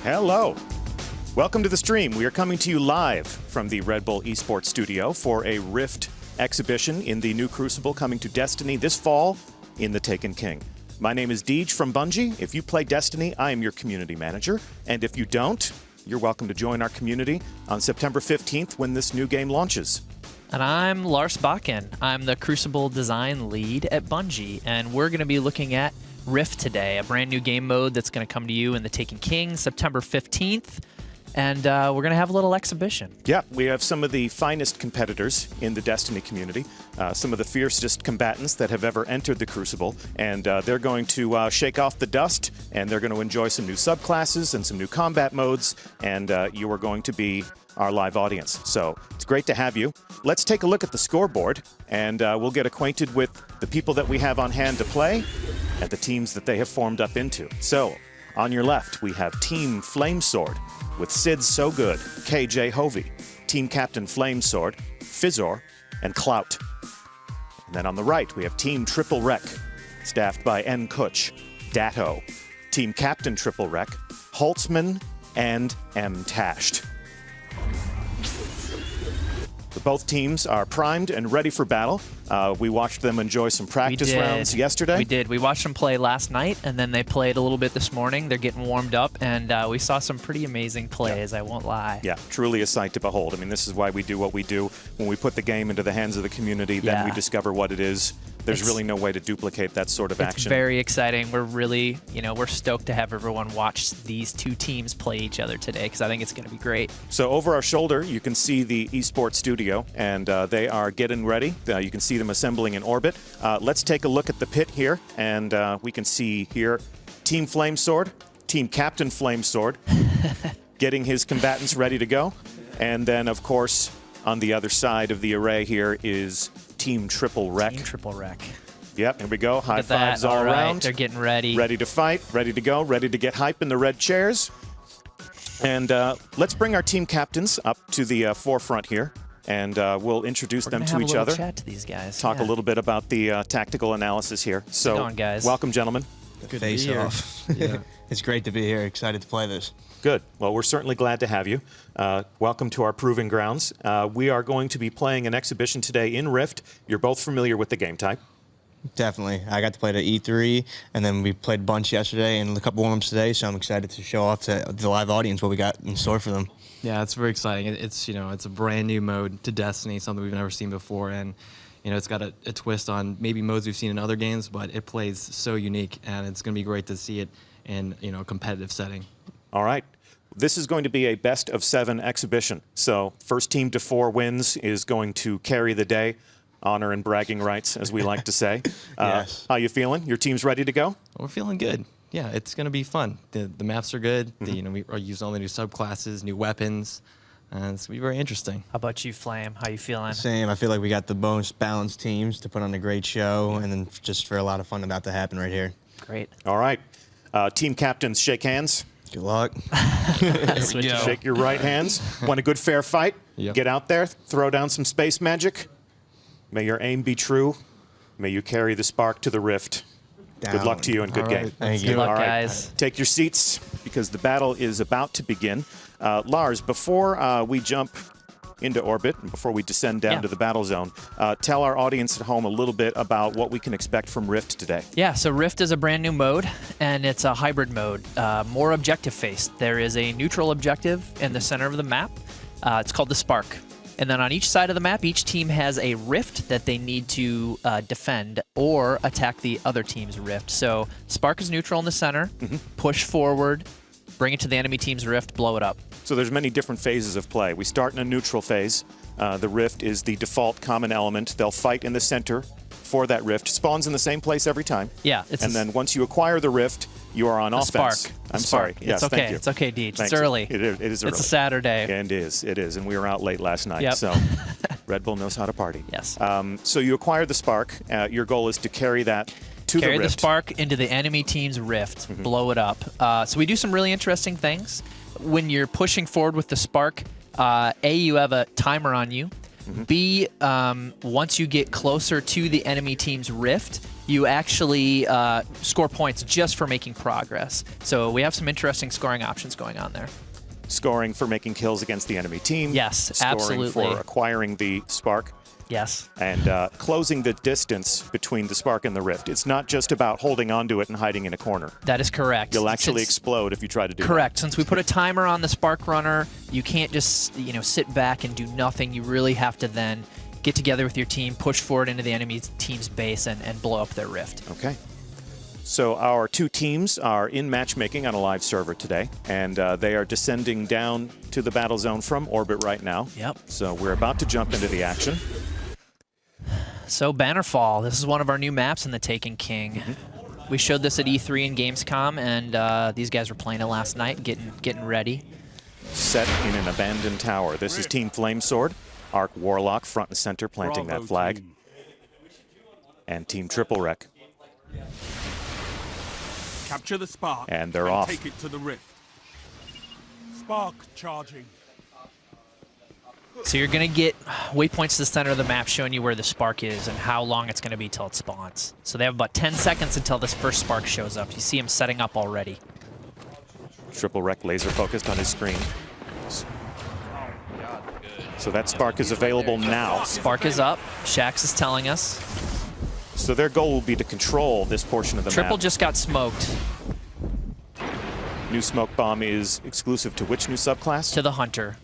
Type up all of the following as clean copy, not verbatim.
Hello. Welcome to the stream. We are coming to you live from the Red Bull Esports studio for a Rift exhibition in the new Crucible coming to Destiny this fall in the Taken King. My name is Deej from Bungie. If you play Destiny, I am your community manager. And if you don't, you're welcome to join our community on September 15th when this new game launches. And I'm Lars Bakken. I'm the Crucible design lead at Bungie, and we're going to be looking at Rift today, a brand new game mode that's going to come to you in the Taken King September 15th. And we're going to have a little exhibition. Yeah, we have some of the finest competitors in the Destiny community, some of the fiercest combatants that have ever entered the Crucible, and they're going to shake off the dust, and they're going to enjoy some new subclasses and some new combat modes, and you are going to be our live audience. So it's great to have you. Let's take a look at the scoreboard, and we'll get acquainted with the people that we have on hand to play and the teams that they have formed up into. So on your left, we have Team Flamesword with Sid So Good, KJ Hovey, Team Captain Flamesword, Fizzor, and Clout. And then on the right, we have Team Triplewreck, staffed by Uncut, Datto, Team Captain Triplewreck, Holtzman, and M. Tashed. Both teams are primed and ready for battle. We watched them enjoy some practice rounds yesterday. We did. We watched them play last night, and then they played a little bit this morning. They're getting warmed up, and we saw some pretty amazing plays, I won't lie. Yeah, truly a sight to behold. I mean, this is why we do what we do. When we put the game into the hands of the community, then we discover what it is. There's really no way to duplicate that sort of action. It's very exciting. We're really, we're stoked to have everyone watch these two teams play each other today because I think it's going to be great. So over our shoulder, you can see the esports studio, and they are getting ready. You can see them assembling in orbit. Let's take a look at the pit here, and we can see here Team Flamesword, Team Captain Flamesword, getting his combatants ready to go. And then, of course, on the other side of the array here is Team Triplewreck. Team Triplewreck. Yep, here we go. High fives all around. They're getting ready. Ready to fight, ready to go, ready to get hype in the red chairs. And let's bring our team captains up to the forefront here, and we'll introduce them to each other. Chat to these guys. Talk a little bit about the tactical analysis here. So, on, guys. Welcome, gentlemen. Good face off. Yeah. It's great to be here. Excited to play this. Good. Well, we're certainly glad to have you. Welcome to our proving grounds. We are going to be playing an exhibition today in Rift. You're both familiar with the game type. Definitely. I got to play the E3, and then we played a bunch yesterday and a couple warm-ups today, so I'm excited to show off to the live audience what we got in store for them. Yeah, it's very exciting. It's it's a brand new mode to Destiny, something we've never seen before, and it's got a twist on maybe modes we've seen in other games, but it plays so unique, and it's going to be great to see it in a competitive setting. All right. This is going to be a best-of-7 exhibition. So first team to 4 wins is going to carry the day. Honor and bragging rights, as we like to say. Yes. How you feeling? Your team's ready to go? We're feeling good. Yeah, it's going to be fun. The maps are good. We are using all the new subclasses, new weapons. And it's going to be very interesting. How about you, Flame? How you feeling? Same. I feel like we got the most balanced teams to put on a great show, and then just for a lot of fun about to happen right here. Great. All right. Team captains, shake hands. Good luck. Shake your right hands. Want a good fair fight? Yep. Get out there, throw down some space magic. May your aim be true. May you carry the spark to the rift. Down. Good luck to you and good game. Thank you. Good luck, All right. guys. Take your seats because the battle is about to begin. Lars, before we jump into orbit and before we descend down to the battle zone, tell our audience at home a little bit about what we can expect from Rift today. Yeah, so Rift is a brand new mode, and it's a hybrid mode, more objective-faced. There is a neutral objective in the center of the map. It's called the Spark. And then on each side of the map, each team has a rift that they need to defend or attack the other team's rift. So Spark is neutral in the center, push forward, bring it to the enemy team's rift, blow it up. So there's many different phases of play. We start in a neutral phase. The rift is the default common element. They'll fight in the center for that rift. Spawns in the same place every time. Yeah. And then once you acquire the rift, you are on offense. Spark. I'm sorry. Yes, it's okay. thank you. It's okay, Deej. Thanks. It's early. It is early. It's a Saturday. And it is. And we were out late last night. Yep. So Red Bull knows how to party. Yes. So you acquire the spark. Your goal is to carry that to the rift. Carry the spark into the enemy team's rift, blow it up. So we do some really interesting things. When you're pushing forward with the spark, you have a timer on you. B, once you get closer to the enemy team's rift, you actually score points just for making progress. So we have some interesting scoring options going on there. Scoring for making kills against the enemy team. Yes, scoring absolutely. for acquiring the spark. Yes. And closing the distance between the spark and the rift. It's not just about holding onto it and hiding in a corner. That is correct. You'll actually explode if you try to do that. Correct. Since we put a timer on the spark runner, you can't just sit back and do nothing. You really have to then get together with your team, push forward into the enemy team's base, and blow up their rift. Okay. So our two teams are in matchmaking on a live server today, and they are descending down to the battle zone from orbit right now. Yep. So we're about to jump into the action. So Bannerfall, this is one of our new maps in the Taken King. We showed this at E3 and Gamescom, and these guys were playing it last night, getting ready. Set in an abandoned tower. This is Team Flamesword. Arc Warlock front and center planting that flag. Team. And Team Triplewreck. Capture the spark. And they're off. Take it to the rift. Spark charging. So you're going to get waypoints to the center of the map showing you where the spark is and how long it's going to be till it spawns. So they have about 10 seconds until this first spark shows up. You see him setting up already. Triplewreck laser focused on his screen. So that spark is available now. Spark is up. Shax is telling us. So their goal will be to control this portion of the Triple map. just got smoked. New smoke bomb is exclusive to which new subclass? To the Hunter.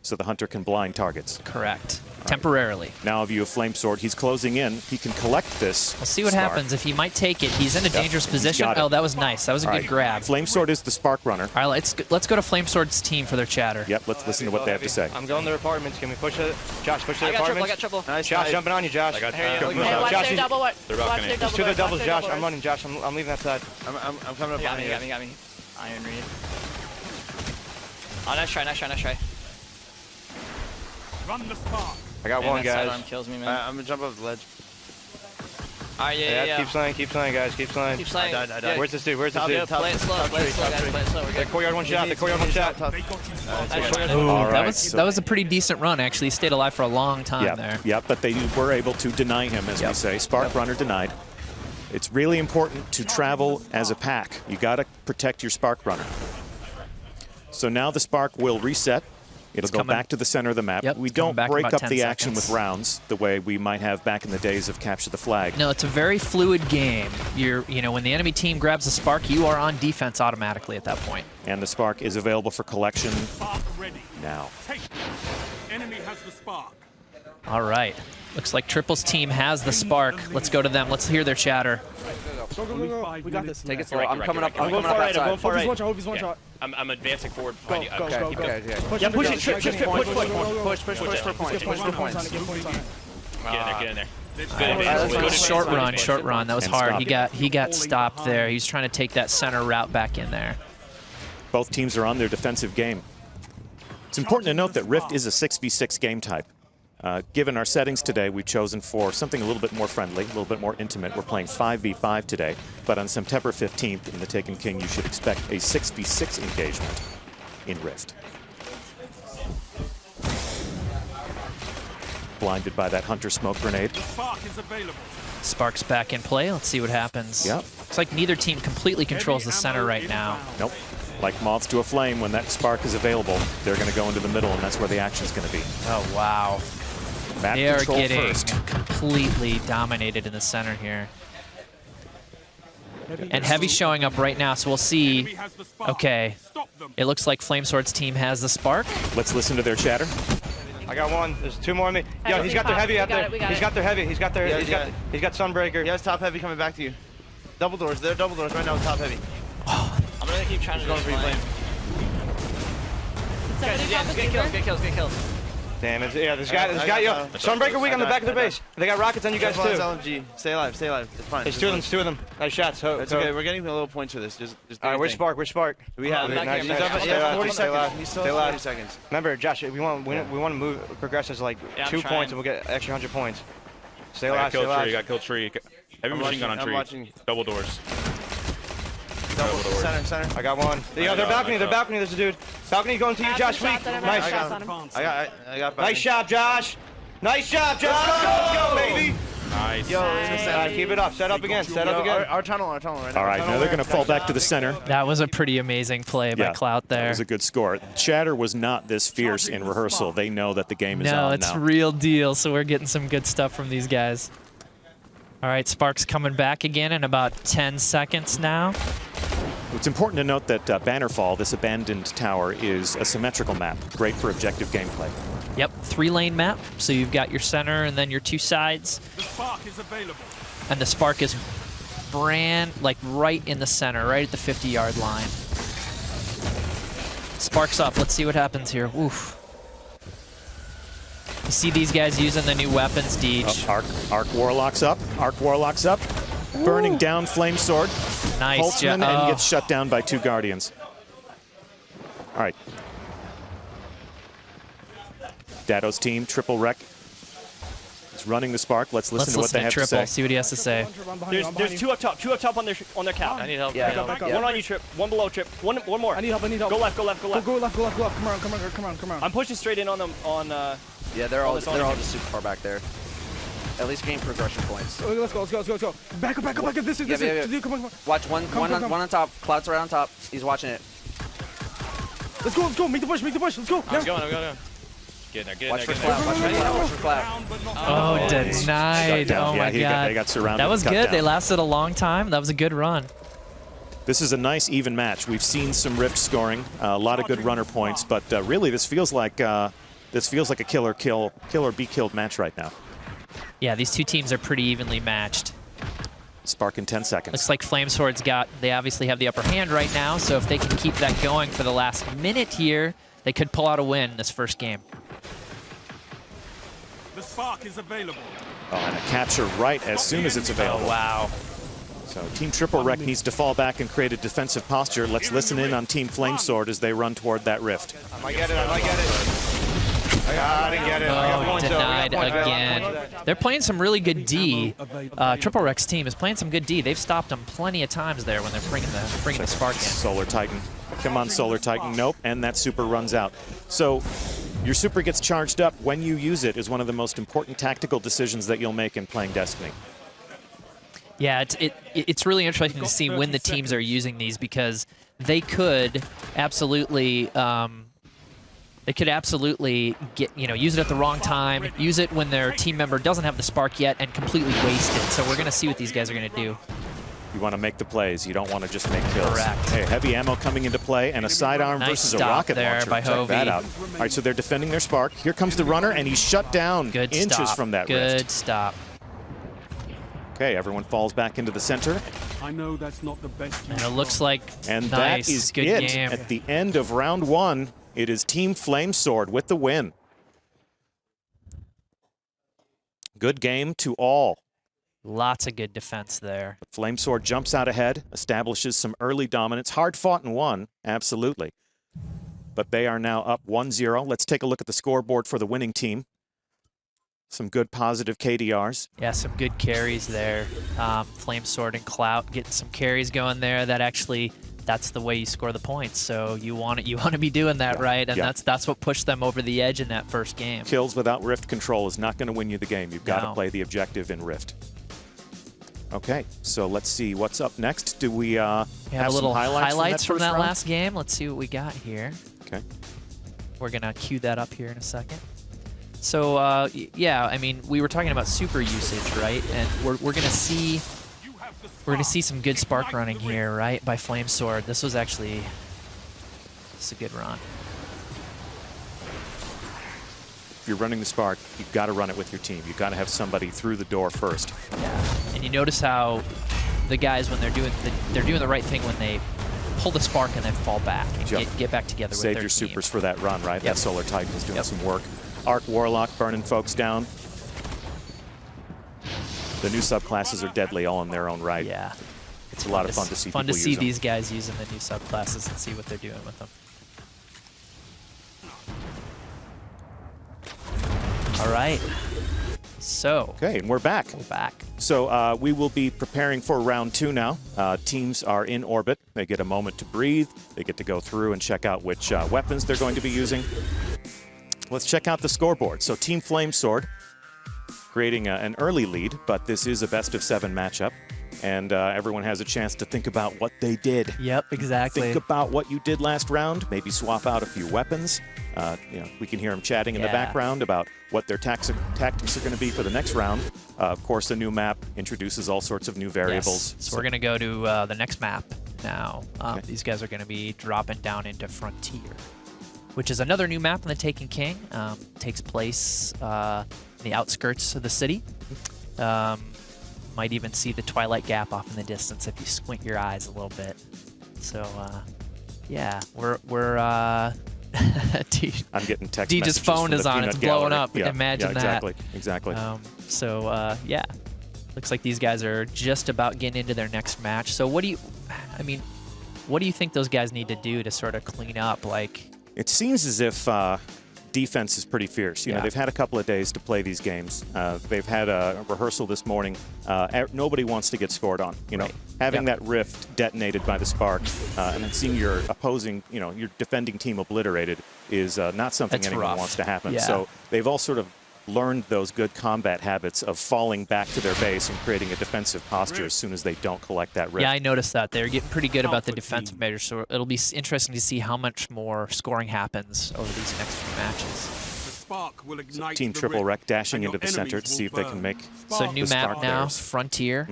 So the Hunter can blind targets. Correct. Temporarily. Now a view of Flamesword. He's closing in. He can collect this. We'll see what spark. happens. If he might take it, he's in a dangerous he's position. got it. Oh, that was nice. That was a All good right. grab. Flamesword is the spark runner. All right, let's go to Flamesword's team for their chatter. Yep, let's listen to what they have to say. I'm going to the apartments. Can we push it? Josh, push to the I got triple, apartments. I got triple. Nice, Josh, jumping on you, Josh. Hey, Josh, watch their he's- double, watch their double. He's to the doubles, Josh. I'm running, Josh. I'm leaving that side. I'm coming up on you. Got me. Iron read. Oh, nice try. Run the spark. I got Man, one, that guys. sidearm kills me, man. I'm gonna jump off the ledge. Alright, yeah. Keep slaying, guys. Keep slaying. Keep slaying. I died. Yeah. Where's this dude? Where's this Top, dude? play it slow, guys. Play it slow. We're The good. courtyard one shot. The courtyard one shot. They got you sparked. Nice try. Ooh, All that right, was a pretty decent run, actually. He stayed alive for a long time there. Yep, but they were able to deny him, as we say. Spark runner denied. It's really important to travel as a pack. You got to protect your spark runner. So now the spark will reset. It'll go back to the center of the map. Yep, We it's coming don't back in break about up 10 the action seconds. with rounds the way we might have back in the days of Capture the Flag. No, it's a very fluid game. When the enemy team grabs a spark, you are on defense automatically at that point. And the spark is available for collection Spark ready. now. Take it. Enemy has the spark. All right. Looks like Triple's team has the spark. Let's go to them. Let's hear their chatter. Only 5 We got minutes this. left. Take it slow. I'm coming up. I'm going going for right. I'm going for outside. right. Hope he's one shot. I'm advancing forward behind you. Go. Yeah, Push it. Push for points. Get in there. Short run. That was And hard. stop. He got stopped there. He was trying to take that center route back in there. Both teams are on their defensive game. It's important to note that Rift is a 6v6 game type. Given our settings today, we've chosen for something a little bit more friendly, a little bit more intimate. We're playing 5v5 today, but on September 15th in the Taken King, you should expect a 6v6 engagement in Rift. Blinded by that Hunter smoke grenade. Spark is available. Spark's back in play. Let's see what happens. Yep. Looks like neither team completely controls the center right now. Nope. Like moths to a flame, when that spark is available, they're going to go into the middle, and that's where the action's going to be. Oh, wow. Map They are control getting first. completely dominated in the center here. And Heavy showing up right now, so we'll see. Enemy has the spark. Okay. Stop them. It looks like Flamesword's team has the spark. Let's listen to their chatter. I got one. There's two more on me. Yo, he's got their heavy out there. He's got their heavy. He's got their. He's got Sunbreaker. He has top heavy coming back to you. Double doors. They're double doors right now with top heavy. I'm gonna keep trying to Going for you, Flame. Get kills. Damn it. Yeah, this guy. Yo, Sunbreaker weak on the back of the base. They got rockets on you guys Careful too. on LMG. Stay alive. It's fine. There's two of them. Nice shots. It's okay. We're getting a little points for this. Just do All right, your where's thing. Spark? Where's Spark? We have it. back here, He's back up. here. He has 40 Stay alive. seconds. He still Stay has alive. 40 seconds. Remember, Josh, we want to move progress as like Yeah, I'm 2 trying. points and we'll get extra 100 points. Stay I alive. got Stay kill tree. alive. Got kill tree. Heavy machine gun on I'm tree. watching. Double doors. Double. doors. Center. I got one. Yo, their balcony. Their balcony. There's a dude. Balcony going to you, Josh. Weak. Nice. I got back. Nice shot, Josh. Nice job, Josh. Let's go, baby. Nice. Yo, Keep it up. Set up again. Set up again. our tunnel right now. All right, now they're going to fall back to the center. That was a pretty amazing play by Clout there. That was a good score. Chatter was not this fierce in rehearsal. They know that the game is on now. No, it's real deal, so we're getting some good stuff from these guys. All right, Spark's coming back again in about 10 seconds now. It's important to note that Bannerfall, this abandoned tower, is a symmetrical map. Great for objective gameplay. Yep, 3-lane map. So you've got your center and then your 2 sides. The spark is available. And the Spark is right in the center, right at the 50-yard line. Spark's up. Let's see what happens here. Oof. You see these guys using the new weapons, Deej. Arc Warlock's up. Arc Warlock's up. Burning down Flamesword. Nice. Holtzman and gets shut down by 2 Guardians. All right. Datto's team, Triplewreck, is running the Spark. Let's listen to what they have to say. See what he has to say. There's 2 up top. 2 up top on their cap. I need help. Yeah, one on you, Trip. 1 below, Trip. One more. I need help. Go left. Go left. Come on. I'm pushing straight in on them. Yeah, they're all just super far back there. At least gain progression points. Let's go. Back up. This is. Come on. Watch one on top. Cloud's right on top. He's watching it. Let's go. Make the push. Let's go. I'm going. Get in there. Watch for Cloud. Oh, denied. Oh my God. They got surrounded. That was and cut good. down. They lasted a long time. That was a good run. This is a nice even match. We've seen some Rift scoring, a lot of good runner points, but really this feels like a kill or be killed match right now. Yeah, these 2 teams are pretty evenly matched. Spark in 10 seconds. Looks like Flamesword's they obviously have the upper hand right now, so if they can keep that going for the last minute here, they could pull out a win this first game. The spark is available. Oh, and a capture right as soon as it's available. Oh, wow. So Team Triplewreck needs to fall back and create a defensive posture. Let's listen in on Team Flamesword as they run toward that rift. I might get it. I didn't get it. Oh, denied again. They're playing some really good D. Triplewreck's team is playing some good D. They've stopped them plenty of times there when they're bringing the Spark in. Solar Titan. Come on, Solar Titan. Nope, and that super runs out. So your super gets charged up when you use it is one of the most important tactical decisions that you'll make in playing Destiny. Yeah, it's really interesting to see when the teams are using these because they could absolutely get use it at the wrong time, use it when their team member doesn't have the Spark yet, and completely waste it. So we're gonna see what these guys are gonna do. You want to make the plays. You don't want to just make kills. Correct. Hey, heavy ammo coming into play, and a sidearm versus a rocket launcher. By Check that out. All right, so they're defending their Spark. Here comes the runner, and he's shut down inches from that rift. Good stop. Okay, everyone falls back into the center. I know that's not the best. And it looks like and nice. That is good it. Game. At the end of round 1, it is Team Flamesword with the win. Good game to all. Lots of good defense there. Flamesword jumps out ahead, establishes some early dominance. Hard fought and won, absolutely. But they are now up 1-0. Let's take a look at the scoreboard for the winning team. Some good positive KDRs. Yeah, some good carries there. Flamesword and Clout getting some carries going there. That's the way you score the points. So you want to be doing that, right? And that's what pushed them over the edge in that first game. Kills without Rift control is not going to win you the game. You've got to play the objective in Rift. Okay, so let's see what's up next. Do we have a little some highlights from that round? last game? Let's see what we got here. Okay. We're gonna cue that up here in a second. So yeah, I mean, we were talking about super usage, right? And we're gonna see some good Spark running here, right? By Flamesword. This is a good run. If you're running the Spark, you've got to run it with your team. You've got to have somebody through the door first. Yeah, and you notice how the guys, when they're doing the right thing when they pull the Spark and then fall back and get back together with their team. Save your supers for that run, right? That Solar Titan is doing some work. Arc Warlock burning folks down. The new subclasses are deadly all in their own right. Yeah. It's a lot of fun to see people use them. These guys using the new subclasses and see what they're doing with them. All right. So. Okay, and we're back. We're back. So we will be preparing for round 2 now. Teams are in orbit. They get a moment to breathe. They get to go through and check out which weapons they're going to be using. Let's check out the scoreboard. So Team Flamesword creating an early lead, but this is a best-of-7 matchup, and everyone has a chance to think about what they did. Yep, exactly. Think about what you did last round, maybe swap out a few weapons. We can hear them chatting in the background about what their tactics are going to be for the next round. Of course, the new map introduces all sorts of new variables. Yes. So we're going to go to the next map now. These guys are going to be dropping down into Frontier, which is another new map in the Taken King. Takes place in the outskirts of the city. Might even see the Twilight Gap off in the distance if you squint your eyes a little bit. So, yeah, we're I'm getting text Deej's messages phone from is the on. peanut It's blowing gallery. up. Yeah, Imagine exactly, Exactly. Yeah, looks like these guys are just about getting into their next match. So what do you think those guys need to do to sort of clean up? Like, it seems as if defense is pretty fierce. You know, they've had a couple of days to play these games. They've had a rehearsal this morning. Nobody wants to get scored on. You know, having that rift detonated by the spark and then seeing your opposing, your defending team obliterated is not something anyone wants to happen. Yeah. So they've all sort of learned those good combat habits of falling back to their base and creating a defensive posture as soon as they don't collect that rift. Yeah, I noticed that. They're getting pretty good about the defensive measures, so it'll be interesting to see how much more scoring happens over these next few matches. So Team Triplewreck dashing into the center to see if they can make So new map now, theirs. Frontier.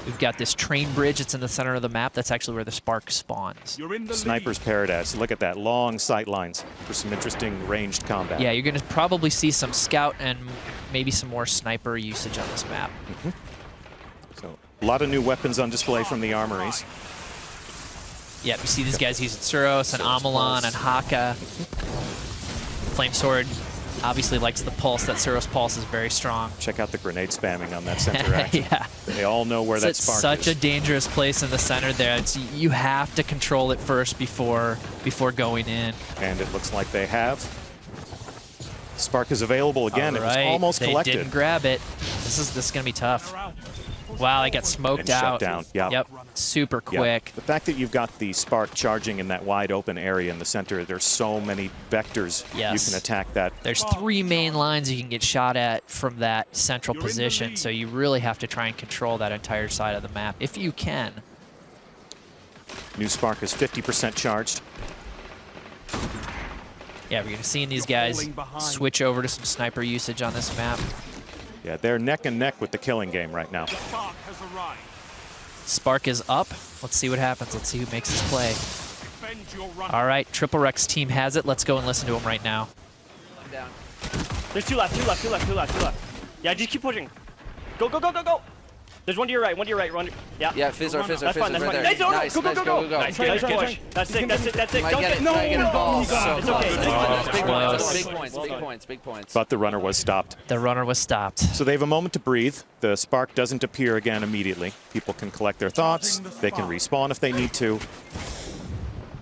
We've got this train bridge that's in the center of the map. That's actually where the spark spawns. Sniper's Paradise. Look at that, long sight lines for some interesting ranged combat. Yeah, you're going to probably see some scout and maybe some more sniper usage on this map. So a lot of new weapons on display from the armories. Yep, you see these guys using Suros and Amalon and Haka. Flamesword obviously likes the pulse. That Suros pulse is very strong. Check out the grenade spamming on that center action. Yeah. They all know where that spark It's such is. a dangerous place in the center there. You have to control it first before going in. And it looks like they have. Spark is available again. It was almost collected. They didn't grab it. This is going to be tough. Wow, they got smoked And out. shut down. Yeah. Yep, super quick. The fact that you've got the spark charging in that wide open area in the center, there's so many vectors you can attack that. There's 3 main lines you can get shot at from that central position, so you really have to try and control that entire side of the map, if you can. New spark is 50% charged. Yeah, we're going to see these guys switch over to some sniper usage on this map. Yeah, they're neck and neck with the killing game right now. Spark is up. Let's see what happens. Let's see who makes this play. All right, Triplewreck's team has it. Let's go and listen to him right now. I'm down. There's 2 left, 2 left, 2 left, 2 left, 2 left. Yeah, just keep pushing. Go, go, go, go, go. There's one to your right, one to your right. Yeah. Yeah, Fizzler, That's fine, that's fine. right Nice, there. no, Nice, go, go, nice, go, go. Nice Good push. push. That's it, that's it, that's it. Might Don't get get it, no, might get a ball. no, So it's okay. close. Big Close. points, big points, big points, big points. But the runner was stopped. The runner was stopped. So they have a moment to breathe. The spark doesn't appear again immediately. People can collect their thoughts. They can respawn if they need to.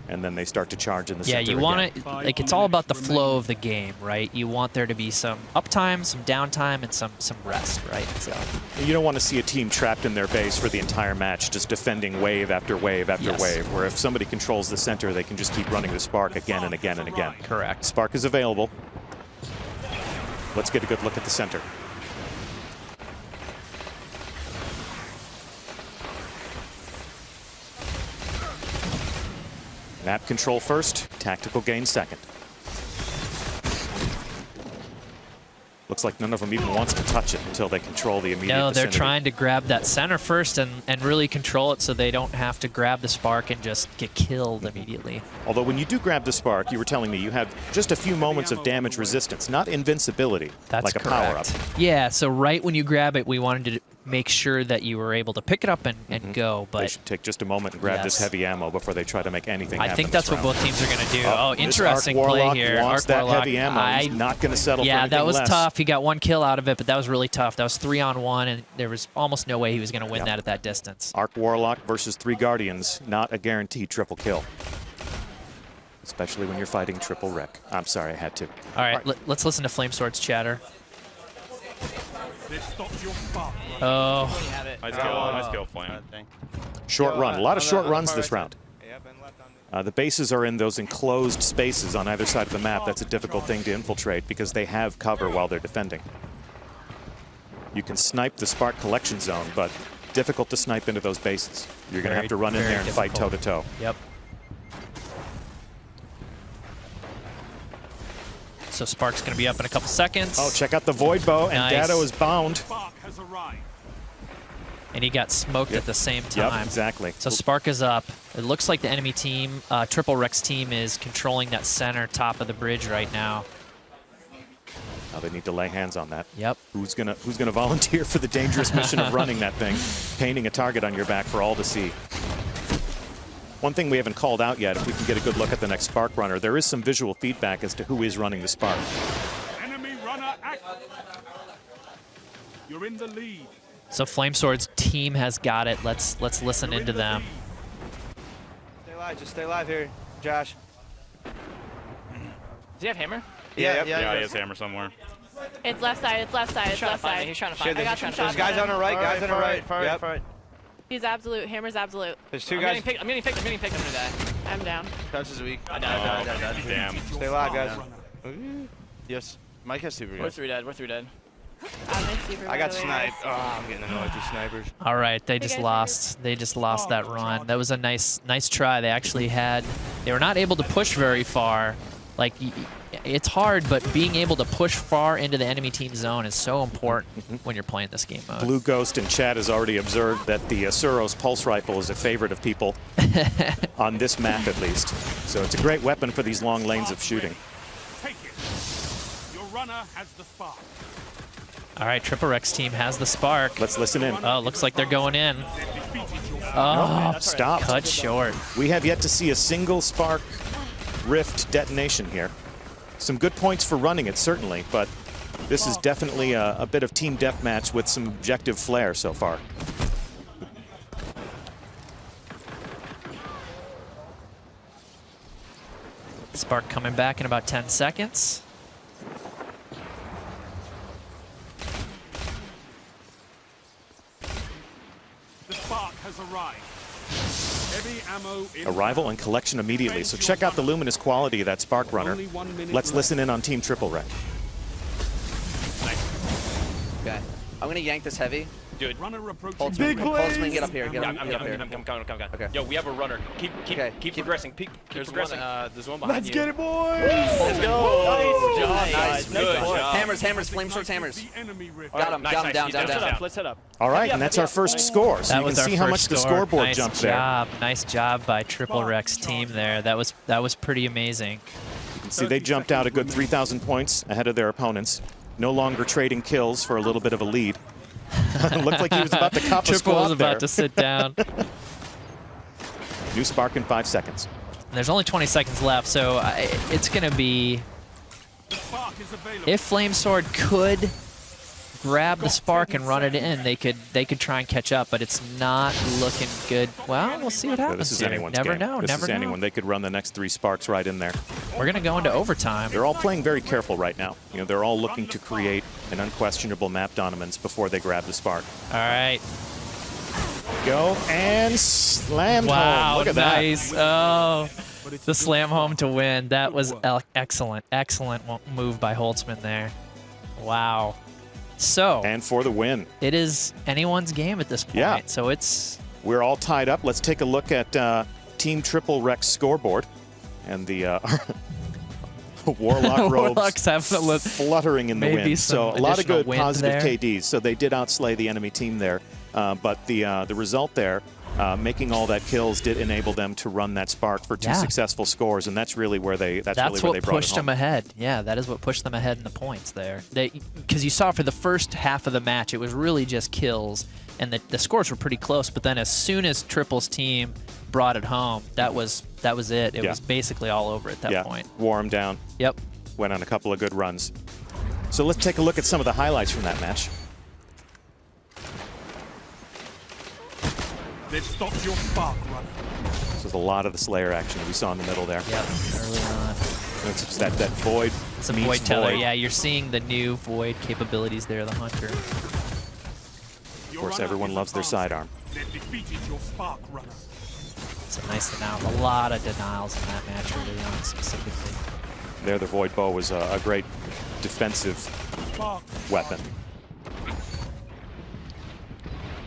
And then they start to charge in the center. Yeah, you want to, like, it's all about the flow of the game, right? You want there to be some uptime, some downtime, and some rest, right? So you don't want to see a team trapped in their base for the entire match, just defending wave after wave after wave, where if somebody controls the center, they can just keep running the spark again and again and again. Correct. Spark is available. Let's get a good look at the center. Map control first, tactical gain second. Looks like none of them even wants to touch it until they control the immediate no, they're vicinity. trying to grab that center first and really control it so they don't have to grab the spark and just get killed immediately. Although when you do grab the spark, you were telling me you have just a few moments of damage resistance, not invincibility, That's like a power-up. Yeah, so right when you grab it, we wanted to make sure that you were able to pick it up and go. But They should take just a moment and grab this heavy ammo before they try to make anything happen. I think that's what both teams are going to do. Oh, interesting play here. Wants that heavy ammo. He's not going to settle for anything that was less. tough. He got 1 kill out of it, but that was really tough. That was 3-on-1, and there was almost no way he was going to win that at that distance. Arc Warlock versus 3 Guardians, not a guaranteed triple kill. Especially when you're fighting Triplewreck. I'm sorry, I had to. All right, let's listen to Flamesword's chatter. Oh. Nice kill, Flame. Short run. A lot of short runs this round. The bases are in those enclosed spaces on either side of the map. That's a difficult thing to infiltrate because they have cover while they're defending. You can snipe the Spark collection zone, but difficult to snipe into those bases. You're going to have to run in there and fight toe-to-toe. Yep. So Spark's going to be up in a couple seconds. Oh, check out the Void Bow, and Nice. Datto is bound. Spark has arrived. And he got smoked at the same time. Yep, exactly. So Spark is up. It looks like the enemy team, Triplewreck's team, is controlling that center top of the bridge right now. Now they need to lay hands on that. Yep. Who's gonna volunteer for the dangerous mission of running that thing, painting a target on your back for all to see? One thing we haven't called out yet, if we can get a good look at the next Spark runner, there is some visual feedback as to who is running the Spark. Enemy runner act. You're in the lead. So Flamesword's team has got it. Let's listen You're into in the them. lead. Stay alive. Just stay alive here, Josh. Does he have hammer? Yeah, Yeah, he has hammer somewhere. It's left side, it's left side, it's left side. He's trying to Shit, find me. I got some there's shots guys on on the him. right, guys on the right. Far Yep. right. He's absolute, hammer's absolute. There's two I'm guys. getting picked, I'm getting picked, I'm gonna die. I'm down. Touch is weak. I died. Damn. Stay alive, guys. Yes. Mike has super We're good. 3 dead, we're 3 dead. I'm a super, I got by the way, sniped. guys. Oh, I'm getting annoyed with these snipers. All right, they just guys, lost. They just lost that run. That was a nice try. They actually had. They were not able to push very far. Like it's hard, but being able to push far into the enemy team zone is so important when you're playing this game mode. Blue Ghost in chat has already observed that the Suros Pulse Rifle is a favorite of people on this map at least. So it's a great weapon for these long lanes of shooting. Take it. Your runner has the spark. All right, Triplewreck's team has the Spark. Let's listen in. Oh, looks like they're going in. They've defeated your Oh, Stop. cut short. We have yet to see a single Spark Rift detonation here. Some good points for running it, certainly, but this is definitely a bit of team deathmatch with some objective flair so far. Spark coming back in about 10 seconds. The spark has arrived. Heavy ammo in Arrival and collection immediately, so check out the luminous quality of that Spark runner. Only 1 minute Let's left. listen in on Team Triplewreck. Okay. I'm gonna yank this heavy. Dude. Runner approaching. Holtzman, get up here. Get up, I'm get up here. coming. Okay. Yo, we have a runner. Keep progressing. Keep progressing. There's one behind you. it, boys! Let's go. Nice. Nice. Good job. Hammers, Flameswords, hammers. The enemy rift. Got him, Nice, down, nice. down, He's down, down. down. Let's set up. All right, and that's our first score, so That you was can our see how much first the score. scoreboard Nice jumped job. Nice job by Triplewreck's team there. That was pretty amazing. there. You can see they jumped out a good 3,000 points ahead of their opponents. No longer trading kills for a little bit of a lead. Looked like he was about to cop a Triple squat was about there. to sit down. New Spark in 5 seconds. And there's only 20 seconds left, so it's going to be... The spark is available. If Flamesword could grab the Spark and run it in, they could try and catch up, but it's not looking good. Well, we'll see what So happens this is here. anyone's Never game. know, This never is know. anyone. They could run the next 3 Sparks right in there. We're going to go into overtime. They're all playing very careful right now. You know, they're all looking to create an unquestionable map dominance before they grab the Spark. All right. Go and slam Wow, home. Look at nice. Oh, the slam home to win. That was excellent. Excellent move by Holtzman there. Wow. So, that. And for the win. it is anyone's game at this point. Yeah. So it's... We're all tied up. Let's take a look at Team Triplewreck's scoreboard. And the Warlock robes Warlocks have a little... fluttering in the maybe wind. So some a lot of additional good wind positive there. KDs. So they did outslay the enemy team there. But the result there, making all that kills, did enable them to run that Spark for 2 Yeah. successful scores, and that's really where they That's really where what they brought pushed it home. them ahead. Yeah, that is what pushed them ahead in the points there. Because you saw for the first half of the match, it was really just kills, and the scores were pretty close. But then as soon as Triple's team brought it home, that was it. It Yeah. was basically all over at that Yeah, point. wore them down. Yep. Went on a couple of good runs. So let's take a look at some of the highlights from that match. They've stopped your spark runner. This was a lot of the Slayer action that we saw in the middle there. Yep. Early on. It's just that Void It's a meets Void Teller. Yeah, you're seeing the new Void capabilities there, the Hunter. Of course, everyone loves their sidearm. They've defeated your spark runner. It's a nice denial. A lot of denials in that match early on specifically. There, the Void Bow was a great defensive Spark weapon.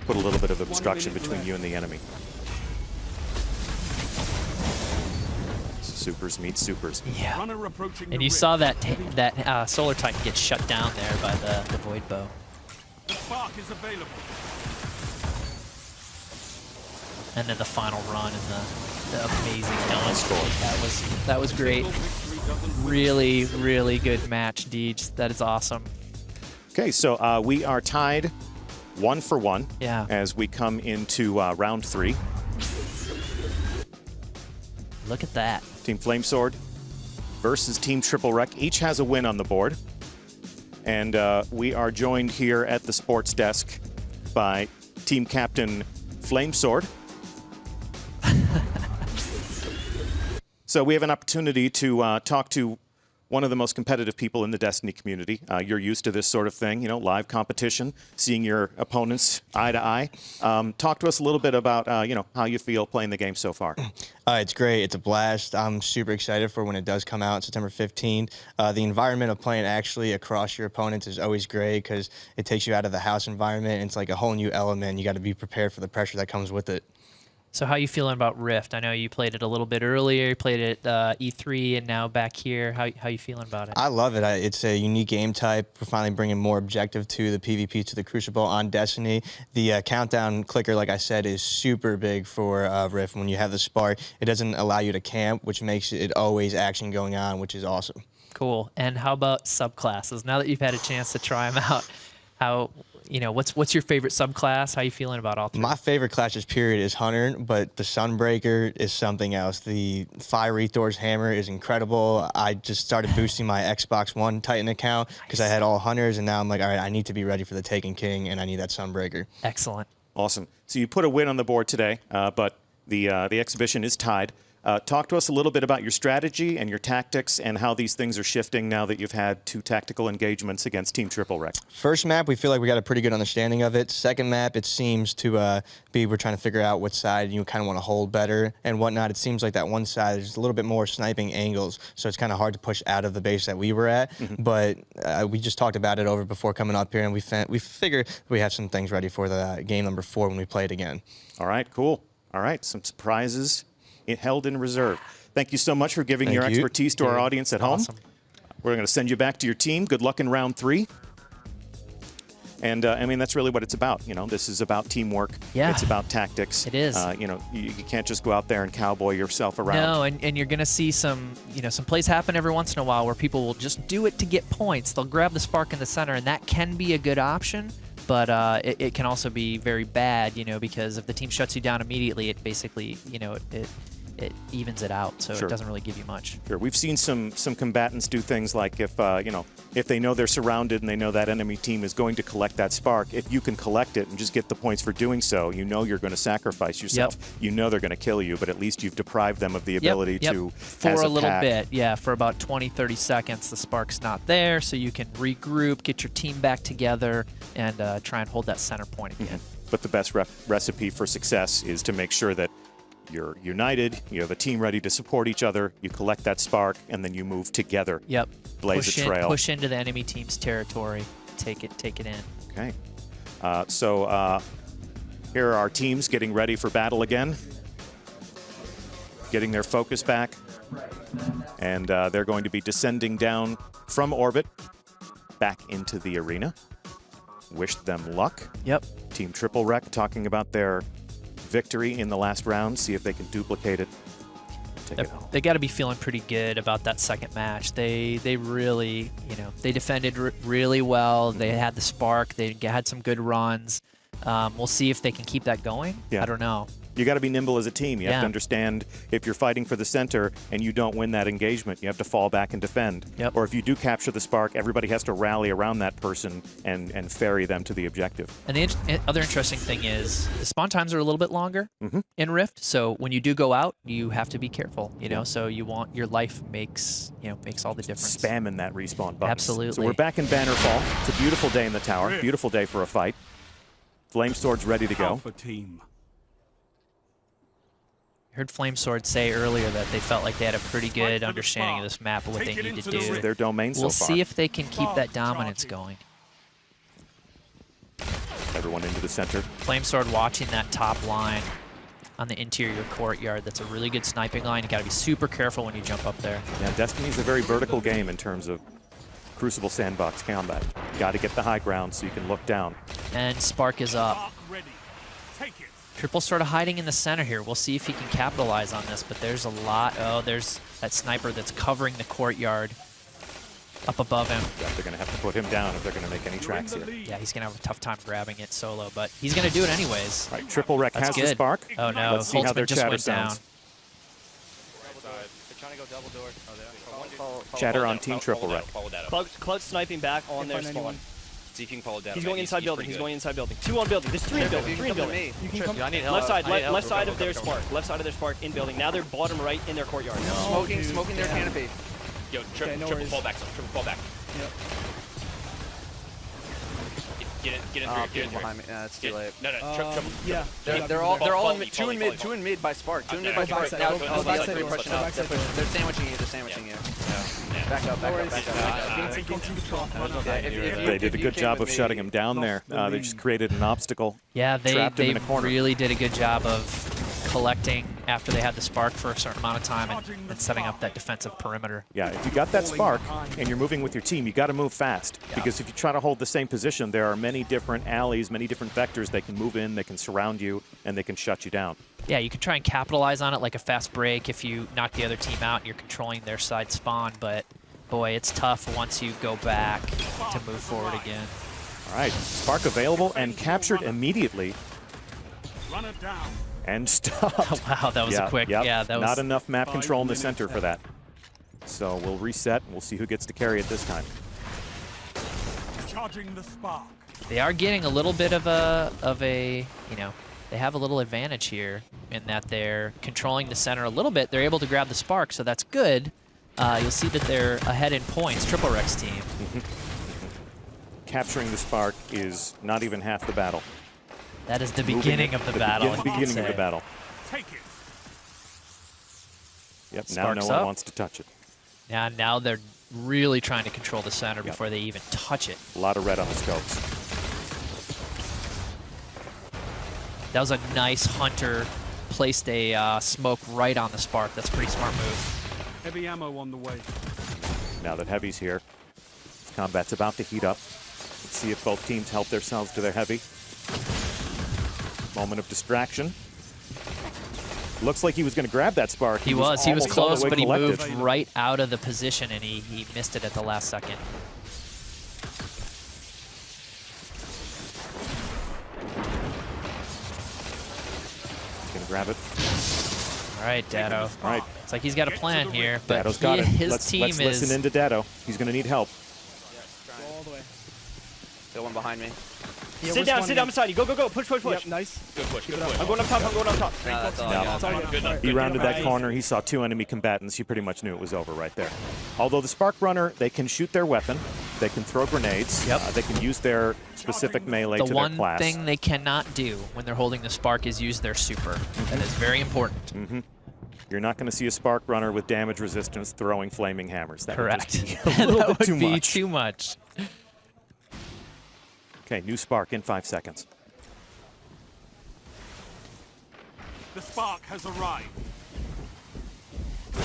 put a little bit of obstruction between you and the enemy. Supers meet supers. Yeah. And you saw that Solar Titan get shut down there by the Void Bow. The spark is available. And then the final run and the amazing killing. That was great. Really, really good match, Deej. That is awesome. Okay, so we are tied 1 for 1 as we come into round 3. Look at that. Team Flamesword versus Team Triplewreck. Each has a win on the board. And we are joined here at the sports desk by Team Captain Flamesword. So we have an opportunity to talk to one of the most competitive people in the Destiny community. You're used to this sort of thing, you know, live competition, seeing your opponents eye to eye. Talk to us a little bit about, you know, how you feel playing the game so far. It's great. It's a blast. I'm super excited for when it does come out September 15th. The environment of playing actually across your opponents is always great because it takes you out of the house environment. And it's like a whole new element. You got to be prepared for the pressure that comes with it. So how are you feeling about Rift? I know you played it a little bit earlier. You played it E3 and now back here. How you feeling about it? I love it. It's a unique game type. We're finally bringing more objective to the PvP, to the Crucible on Destiny. The countdown clicker, like I said, is super big for Rift. When you have the spark, it doesn't allow you to camp, which makes it always action going on, which is awesome. Cool. And how about subclasses? Now that you've had a chance to try them out, how... You know, what's your favorite subclass? How are you feeling about all three? My favorite class just period is Hunter, but the Sunbreaker is something else. The Fiery Thor's Hammer is incredible. I just started boosting my Xbox One Titan account because I had all Hunters, and now I'm like, all right, I need to be ready for the Taken King, and I need that Sunbreaker. Excellent. Awesome. So you put a win on the board today, but the exhibition is tied. Talk to us a little bit about your strategy and your tactics and how these things are shifting now that you've had 2 tactical engagements against Team Triplewreck. First map, we feel like we got a pretty good understanding of it. Second map, it seems to be we're trying to figure out what side you kind of want to hold better and whatnot. It seems like that one side is a little bit more sniping angles, so it's kind of hard to push out of the base that we were at. But we just talked about it over before coming up here, and we figured we have some things ready for the game number 4 when we play it again. All right, cool. All right, some surprises held in reserve. Thank you so much for giving your expertise to our audience at home. We're going to send you back to your team. Good luck in round 3. And I mean, that's really what it's about. You know, this is about teamwork. Yeah. It's about tactics. It is. You know, you can't just go out there and cowboy yourself around. No, and you're going to see some plays happen every once in a while where people will just do it to get points. They'll grab the spark in the center, and that can be a good option. But it can also be very bad, you know, because if the team shuts you down immediately, it basically, you know, it evens it out, so it doesn't really give you much. Sure, we've seen some combatants do things like if you know, if they know they're surrounded and they know that enemy team is going to collect that spark, if you can collect it and just get the points for doing so, you know you're going to sacrifice yourself. You know they're going to kill you, but at least you've deprived them of the ability to for a little bit, for about 20-30 seconds, the spark's not there, so you can regroup, get your team back together, and try and hold that center point again. But the best recipe for success is to make sure that you're united, you have a team ready to support each other, you collect that spark, and then you move together. Blaze a trail. Push into the enemy team's territory, take it in. Okay. So here are our teams getting ready for battle again. Getting their focus back. And they're going to be descending down from orbit back into the arena. Wish them luck. Team Triplewreck talking about their victory in the last round, see if they can duplicate it. They got to be feeling pretty good about that second match. They really, you know, they defended really well. They had the spark. They had some good runs. We'll see if they can keep that going. I don't know. You got to be nimble as a team. You have to understand if you're fighting for the center and you don't win that engagement, you have to fall back and defend. Or if you do capture the spark, everybody has to rally around that person and ferry them to the objective. And the other interesting thing is the spawn times are a little bit longer in Rift. So when you do go out, you have to be careful. You know, so you want your life makes all the difference. Spamming that respawn button. Absolutely. So we're back in Bannerfall. It's a beautiful day in the tower. Beautiful day for a fight. Flamesword's ready to go. Alpha team. I heard Flamesword say earlier that they felt like they had a pretty good understanding of this map and what they need to do. This is their domain so far. We'll see if they can keep that dominance going. Everyone into the center. Flamesword watching that top line on the interior courtyard. That's a really good sniping line. You got to be super careful when you jump up there. Yeah, Destiny's a very vertical game in terms of Crucible sandbox combat. You got to get the high ground so you can look down. And Spark is up. Spark ready. Take it. Triple sort of hiding in the center here. We'll see if he can capitalize on this, but there's a lot. Oh, there's that sniper that's covering the courtyard up above him. Yeah, they're going to have to put him down if they're going to make any tracks here. Yeah, he's going to have a tough time grabbing it solo, but he's going to do it anyways. Right, Triplewreck has good. the spark. Oh no, Let's see how their Holtzman just chatter went down. sounds. They're trying to go double door. Chatter on Team Triplewreck. Follow that up. Cloud sniping back on their spawn. See if you can follow down. He's going inside building. He's going inside building. 2 on building. There's 3 in building. 3 in building. You can come. I need help. Left side, left side of their spark. Left side of their spark in building. Now they're bottom right in their courtyard. Smoking their canopy. Yo, triple fall back. Triple fall back. Yep. Get in through. Get in through. Behind me. It's too late. No, triple. Yeah. They're all in mid. 2 in mid by spark. 2 in mid by spark. Backside, Now, go backside, go pushing backside, up. go They're sandwiching you. They're sandwiching you. Back up. They did a good job of shutting him down there. They just created an obstacle. Yeah, trapped him they in a corner. really did a good job of collecting after they had the spark for a certain amount of time and setting up that defensive perimeter. Yeah, if you got that spark and you're moving with your team, you got to move fast. Because if you try to hold the same position, there are many different alleys, many different vectors they can move in, they can surround you, and they can shut you down. Yeah, you can try and capitalize on it like a fast break if you knock the other team out and you're controlling their side spawn, but boy, it's tough once you go back to move forward again. All right, spark available and captured immediately. Run it down. And stopped. Wow, that was a quick. Yep. Yeah, that was not enough map control in the center for that. So we'll reset and we'll see who gets to carry it this time. Charging the spark. They are getting a little bit of a you know, they have a little advantage here in that they're controlling the center a little bit. They're able to grab the spark, so that's good. You'll see that they're ahead in points, Triplewreck's team. Capturing the spark is not even half the battle. That is the beginning of the battle. Beginning of the battle. Take it. Yep, Spark's now no one up. wants to touch it. Now they're really trying to control the center before they even touch it. A lot of red on the scopes. That was a nice hunter. Placed a smoke right on the spark. That's a pretty smart move. Heavy ammo on the way. Now that Heavy's here, combat's about to heat up. Let's see if both teams help themselves to their Heavy. Moment of distraction. Looks like he was going to grab that spark. He was close, but he collected. moved right out of the position and he missed it at the last second. He's going to grab it. All right, Dado. All right. It's like he's got a plan here, but Dado's got it. his Let's team is... listen into Dado. He's going to need help. All the way. Got one behind me. Yeah, sit down beside you. Go. Push. Yep, nice. Good push. I'm going up top. That's all. That's all you Good enough. He rounded that corner. He saw 2 enemy combatants. He pretty much knew it was over right there. Although the Spark Runner, they can shoot their weapon. They can throw grenades. Yep. They can use their specific melee to The their one class. thing they cannot do when they're holding the spark is use their super. That is very important. You're not going to see a Spark Runner with damage resistance throwing flaming hammers. That Correct. Would just be a little That bit would be much. too much. Okay, new Spark in 5 seconds. The spark has arrived.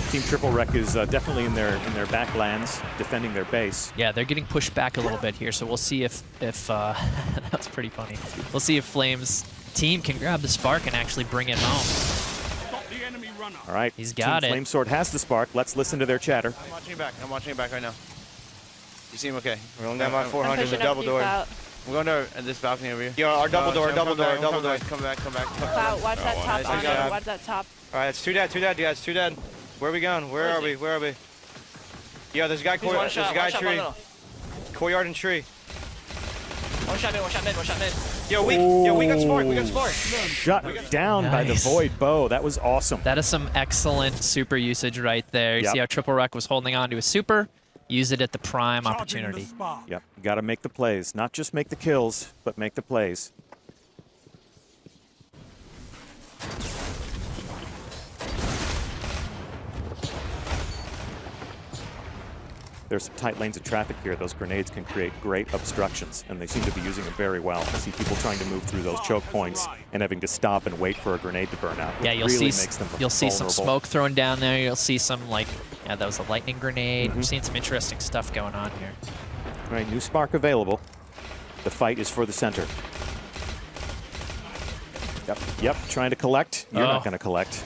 Team Triplewreck is definitely in their backlands, defending their base. Yeah, they're getting pushed back a little bit here, so we'll see if that's pretty funny. We'll see if Flames' team can grab the spark and actually bring it home. Stop the enemy runner. All right, He's got Team it. Flamesword has the Spark. Let's listen to their chatter. I'm watching you back right now. You seem okay? We're going down by I'm 400. pushing The double up you, door. Clout. We're going to this balcony over here. Yo, our double door. Come back. Come back. Clout, watch that top nice armor. job. Watch that top. All right, it's 2 dead, guys. 2 dead. Where are we going? Where are we? Yo, there's a guy courtyard. There's a guy tree. Courtyard and tree. One shot mid. Yo, we got spark. Shut down by the Nice. Void Bow. That was awesome. That is some excellent super usage right there. You Yep. see how Triplewreck was holding on to his super? Use it at the prime Charging opportunity. the spark. Yep, you got to make the plays. Not just make the kills, but make the plays. there's some tight lanes of traffic here, those grenades can create great obstructions, and they seem to be using them very well. I see people trying to move through those choke points and having to stop and wait for a grenade to burn out. Yeah, you'll really see makes them you'll see some vulnerable. smoke thrown down there. You'll see some like, yeah, that was a lightning grenade. We're seeing some interesting stuff going on here. All right, new spark available. The fight is for the center. Yep, trying to collect. You're not going to collect.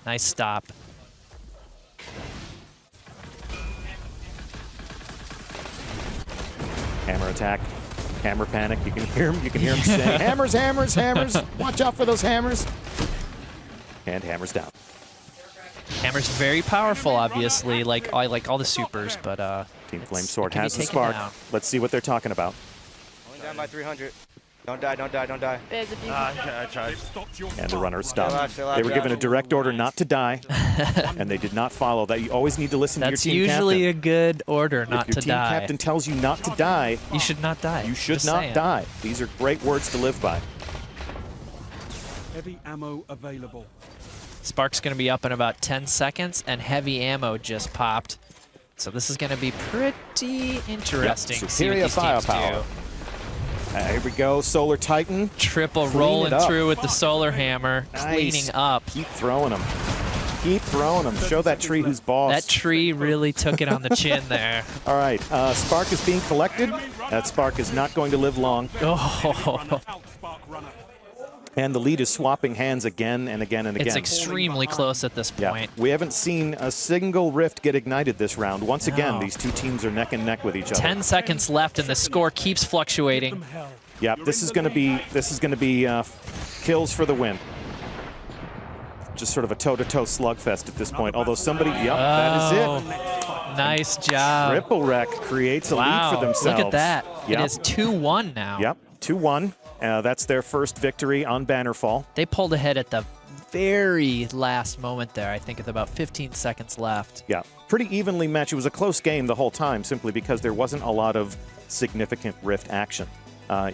Nice stop. Hammer attack. Hammer panic. You can hear him. You can hear him saying, hammers, hammers, hammers. Watch out for those hammers. And hammers down. Hammer's very powerful, obviously, like all the supers, but Team Flamesword can be has the taken spark. down. Let's see what they're talking about. Only down by 300. Don't die, don't die, don't die. Biz, if you I tried. And the runner stopped. Chill out, They were chill given out. a direct order not to die, and they did not follow that. You always need to listen that's to your team usually captain. a good order not If your to team die. captain tells you not to die, You should not die. you should Just not saying. die. These are great words to live by. Heavy ammo available. Spark's going to be up in about 10 seconds, and heavy ammo just popped. So this is going to be pretty interesting. to see what superior these teams firepower. do. Here we go, Solar Titan. Triple Clean rolling it up. through with the solar hammer, Nice. cleaning up. Keep throwing them. Keep throwing them. Show that tree who's boss. That tree really took it on the chin there. All right, Spark is being collected. That Spark is not going to live long. Oh, Out spark runner. And the lead is swapping hands again and again and again. it's extremely close at this Yeah, point. we haven't seen a single rift get ignited this round. Once again, No. these two teams are neck and neck with each other. 10 seconds left, and the score keeps fluctuating. Yeah, this is going to be kills for the win. Just sort of a toe-to-toe slugfest at this point. Although somebody, that is it. Nice job. Triplewreck creates a lead for themselves. Look at that. Yep. It is 2-1 now. Yep, 2-1. That's their first victory on Bannerfall. They pulled ahead at the very last moment there. I think it's about 15 seconds left. Yeah, pretty evenly matched. It was a close game the whole time simply because there wasn't a lot of significant rift action.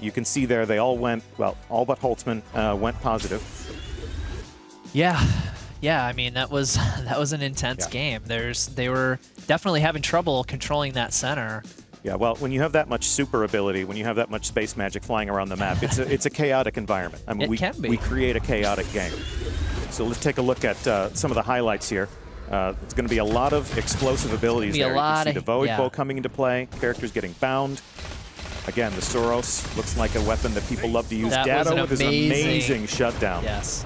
You can see there they all went, well, all but Holtzman went positive. Yeah. Yeah, I mean, that was an intense game. They were definitely having trouble controlling that center. Yeah, well, when you have that much super ability, when you have that much space magic flying around the map, it's a chaotic environment. I mean, It can be. we create a chaotic game. So let's take a look at some of the highlights here. It's going to be a lot of explosive abilities Be a there. lot You can see of- the Void yeah. Bow coming into play, characters getting bound. Again, the Soros looks like a weapon that people love to use. That was Dado an with his amazing shutdown. Yes.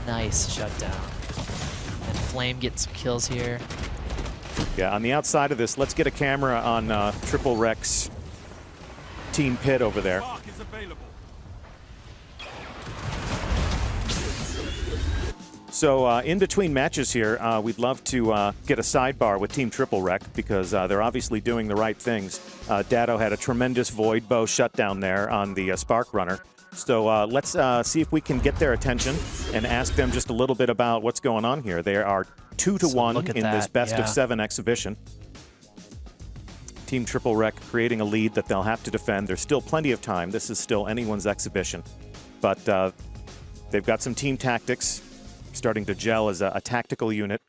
Nice shutdown. And Flame gets some kills here. Yeah, on the outside of this, let's get a camera on Triplewreck's team pit over there. Spark is available. So in between matches here, we'd love to get a sidebar with Team Triplewreck because they're obviously doing the right things. Dado had a tremendous Void Bow shutdown there on the Spark Runner. So let's see if we can get their attention and ask them just a little bit about what's going on here. They are 2-1 look at in this that, best yeah. of 7 exhibition. Team Triplewreck creating a lead that they'll have to defend. There's still plenty of time. This is still anyone's exhibition. But they've got some team tactics starting to gel as a tactical unit.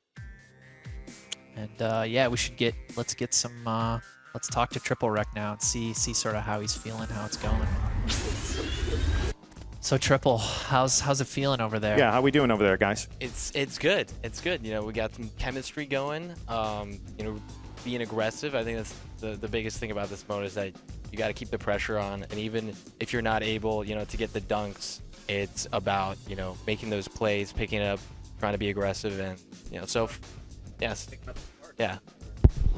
And yeah, let's get some let's talk to Triplewreck now and see sort of how he's feeling, how it's going. So Triple, how's it feeling over there? Yeah, how we doing over there, guys? It's good. It's good. You know, we got some chemistry going. You know, being aggressive. I think that's the biggest thing about this mode is that you got to keep the pressure on. And even if you're not able, you know, to get the dunks, it's about, you know, making those plays, picking it up, trying to be aggressive, and you know, so yes, yeah.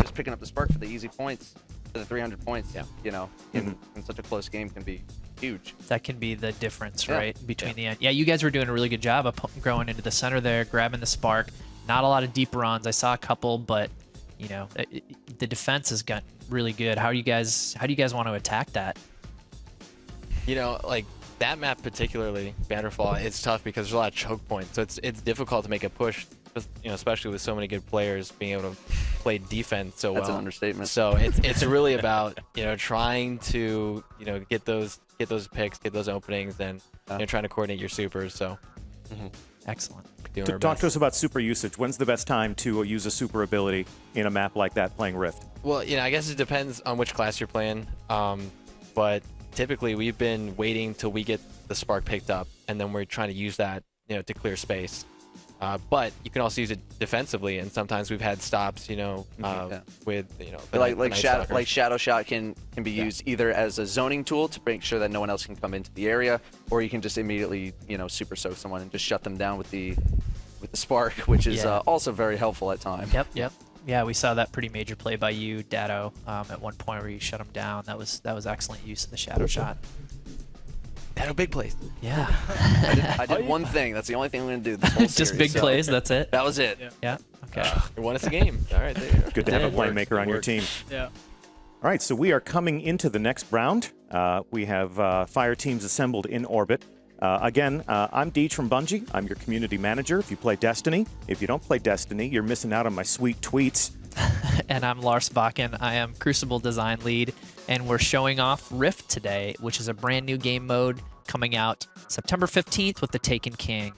Just picking up the spark for the easy points, for the 300 points. Yeah. You know, in such a close game can be huge. That can be the difference, Yeah. right? Between the end. Yeah, you guys were doing a really good job of growing into the center there, grabbing the spark. Not a lot of deep runs. I saw a couple, but you know, the defense has got really good. How do you guys want to attack that? You know, like that map particularly, Bannerfall, it's tough because there's a lot of choke points. So it's difficult to make a push, you know, especially with so many good players being able to play defense so well. That's an understatement. So it's really about, you know, trying to, you know, get those picks, get those openings, and you know, trying to coordinate your supers. So Excellent. Doing our Talk best. to us about super usage. When's the best time to use a super ability in a map like that playing Rift? Well, I guess it depends on which class you're playing. But typically, we've been waiting till we get the spark picked up, and then we're trying to use that, to clear space. But you can also use it defensively, and sometimes we've had stops, with the like Night Shadow Shot can be used either as a zoning tool to make sure that no one else can come into the area, or you can just immediately super soak someone and just shut them down with the spark, which is also very helpful at times. Yep. Yeah, we saw that pretty major play by you, Datto, at one point where you shut him down. That was excellent use of the Shadow Shot. Datto, big plays. Yeah. I did one thing. That's the only thing I'm going to do this whole series. Just big plays, that's it? That was it. Yeah. Okay. You won us a game. All right, there you go. Good to have a playmaker on your team. Yeah. All right, so we are coming into the next round. We have fire teams assembled in orbit. Again, I'm Deej from Bungie. I'm your community manager. If you play Destiny, if you don't play Destiny, you're missing out on my sweet tweets. And I'm Lars Bakken. I am Crucible Design Lead, and we're showing off Rift today, which is a brand new game mode coming out September 15th with the Taken King.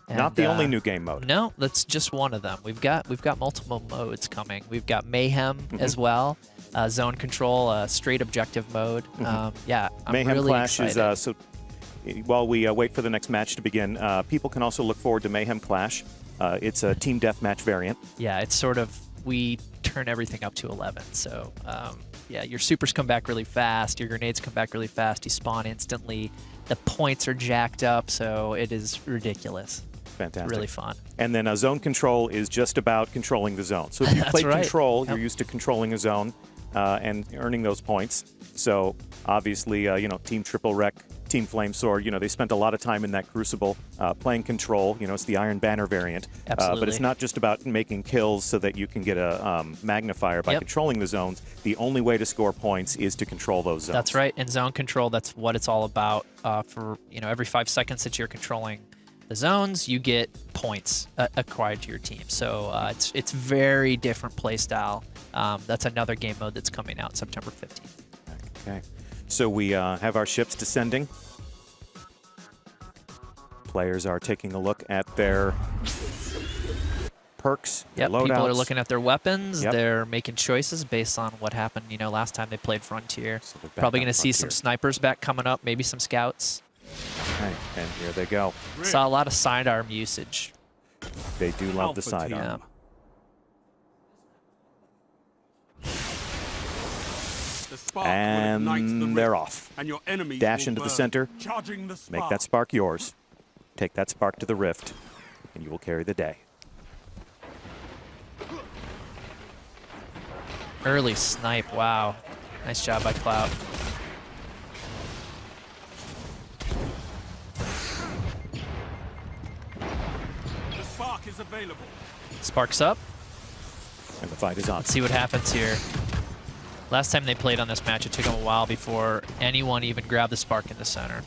And, Not the only new game mode. No, that's just one of them. We've got multiple modes coming. We've got Mayhem as well, Zone Control, straight objective mode. I'm Mayhem really Clash excited. is so. While we wait for the next match to begin, people can also look forward to Mayhem Clash. It's a team deathmatch variant. Yeah, it's sort of, we turn everything up to 11. So, your supers come back really fast. Your grenades come back really fast. You spawn instantly. The points are jacked up, so it is ridiculous. Fantastic. Really fun. And then Zone Control is just about controlling the zone. So if you play right. Control, you're used to controlling a zone and earning those points. So obviously, Team Triplewreck, Team Flamesword, they spent a lot of time in that Crucible playing Control. It's the Iron Banner variant. Absolutely. But it's not just about making kills so that you can get a magnifier by controlling the zones. The only way to score points is to control those zones. That's right. In Zone Control, that's what it's all about. For every 5 seconds that you're controlling the zones, you get points acquired to your team. So it's very different play style. That's another game mode that's coming out September 15th. Okay. So we have our ships descending. Players are taking a look at their perks, Yep, loadouts. people are looking at their weapons. Yep. They're making choices based on what happened, last time they played Frontier. So they're back Probably on going to see some Frontier. snipers back coming up, maybe some scouts. Okay, and here they go. Saw a lot of sidearm usage. They do love the Alpha sidearm. Yeah. The spark will ignite the And they're rift, off. and your enemies Dash will into the burn. center. Charging the Make spark. that spark yours. Take that spark to the rift, and you will carry the day. Early snipe, wow. Nice job by Cloud. The spark is available. Sparks up. And the fight is on. Let's see what happens here. Last time they played on this match, it took them a while before anyone even grabbed the spark in the center.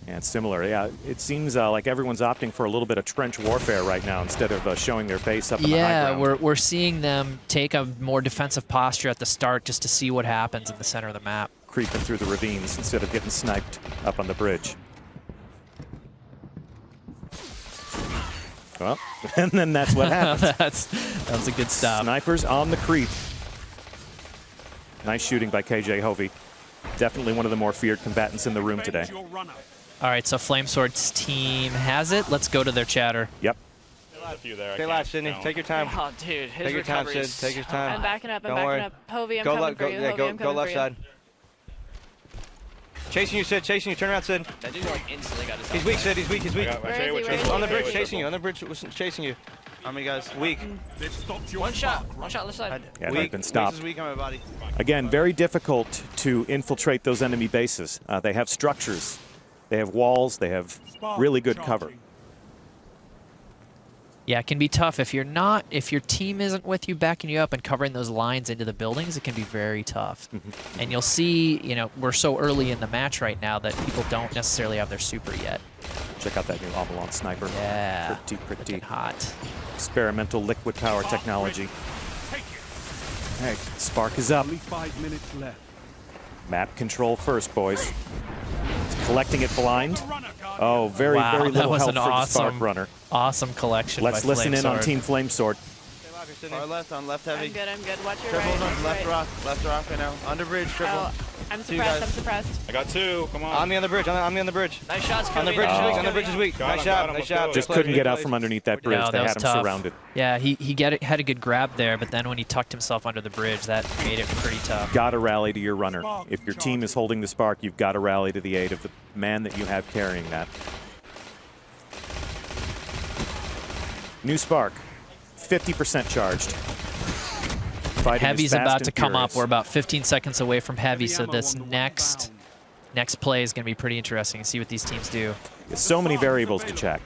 And similar, yeah. It seems like everyone's opting for a little bit of trench warfare right now instead of showing their face up in the high Yeah, ground. we're seeing them take a more defensive posture at the start just to see what happens in the center of the map. Creeping through the ravines instead of getting sniped up on the bridge. Well, and then that's what happens. That was a good stop. Snipers on the creep. Nice shooting by KJ Hovey. Definitely one of the more feared combatants in the room today. Avenge your runner. All right, so Flamesword's team has it. Let's go to their chatter. Yep. Stay alive, Sydney. Take your time. Oh, dude, his Take your time, recovery Sid. Take your I'm time. backing up. I'm Don't backing worry. up. Hovey, I'm Go coming left. for Go, you. yeah, Hovey, go I'm coming left for you. side. Chasing you, Sid. Chasing you. Turn around, Sid. That dude instantly got his He's weak, Sid. He's weak. He's weak. Where is he? Where is he? On the Where bridge, is he? chasing you. On the bridge, chasing you. How many guys? Weak. They've stopped your One shot. spark. One shot left side. Yeah, Weak. they've been stopped. Weak is weak on my body. Again, very difficult to infiltrate those enemy bases. They have structures. They have walls. They have Spark really good cover. charging. Yeah, it can be tough if if your team isn't with you, backing you up and covering those lines into the buildings, it can be very tough. And you'll see, we're so early in the match right now that people don't necessarily have their super yet. Check out that new Avalon sniper. Yeah, Pretty looking hot. experimental liquid power Spark technology. ready. Take it. All right, spark is up. Only 5 minutes left. Map control first, boys. Collecting it blind. The runner, guys. Oh, very, Wow, very that little was help an for the Spark awesome- runner. Awesome collection. Let's by listen in on Flamesword. Team Flamesword. Far left, on left heavy. I'm good, I'm good. Watch your Triple's right. on left rock right now. Under bridge, triple. Oh, I'm Two suppressed, guys. I'm suppressed. I got 2. Come on. On me on the bridge. On me on the bridge. Nice shots, On the Cody. bridge is Oh. weak. On the bridge is weak. Got Nice him, job. got him. Nice Let's job. go. Just Good couldn't play, get good out play. from underneath that bridge. No, They that was had him tough. surrounded. Yeah, he had a good grab there, but then when he tucked himself under the bridge, that made it pretty tough. Got to rally to your runner. If your team is holding the Spark, you've got to rally to the aid of the man that you have carrying that. New Spark, 50% charged. Fighting Heavy's is fast about and to come up. furious. We're about 15 seconds away from Heavy, so ammo this on the next play is going to be pretty interesting to see what these teams do. There's so many variables to check.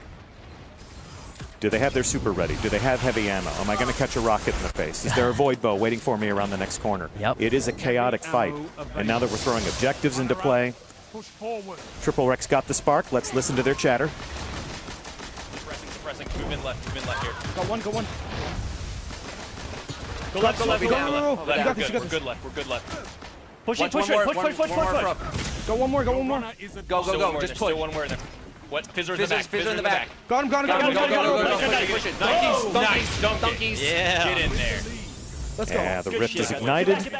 Do they have their super ready? Do they have heavy ammo? Am I going to catch a rocket in the face? Is there a void bow waiting for me around the next corner? Yep. It is a chaotic fight. And now that we're throwing objectives into play, Push forward. Triplewreck's got the Spark. Let's listen to their chatter. Suppressing. Move in left here. Go one, go one. Go left, go left, go left. Left, You got this, you we're got good this. left. We're good left. Push it, push it, push. Go one more, go one more. Runner is a Go, dog. go, go. Just Still push. one more in there. What? Fizzer in the back. Fizzer in the back. Got him, got him, got him, Go, got him, go, go, got go, him. go. Push it. Nice. Donkeys. Yeah. Get in there. Let's go. Yeah, the rift is shit. ignited.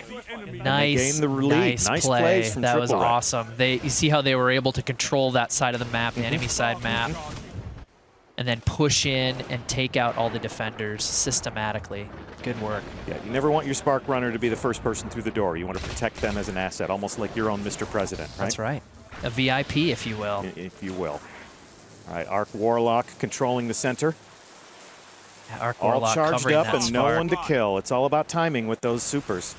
Nice, gain the lead. nice Nice play. plays from That was Triplewreck. awesome. You see how they were able to control that side of the map, the enemy side map, and then push in and take out all the defenders systematically. Good work. Yeah, you never want your Spark runner to be the first person through the door. You want to protect them as an asset, almost like your own Mr. President, right? That's right. A VIP, if you will. If you will. All right, Arc Warlock controlling the center. Arc All Warlock charged covering up that and no Spark. one to kill. It's all about timing with those supers.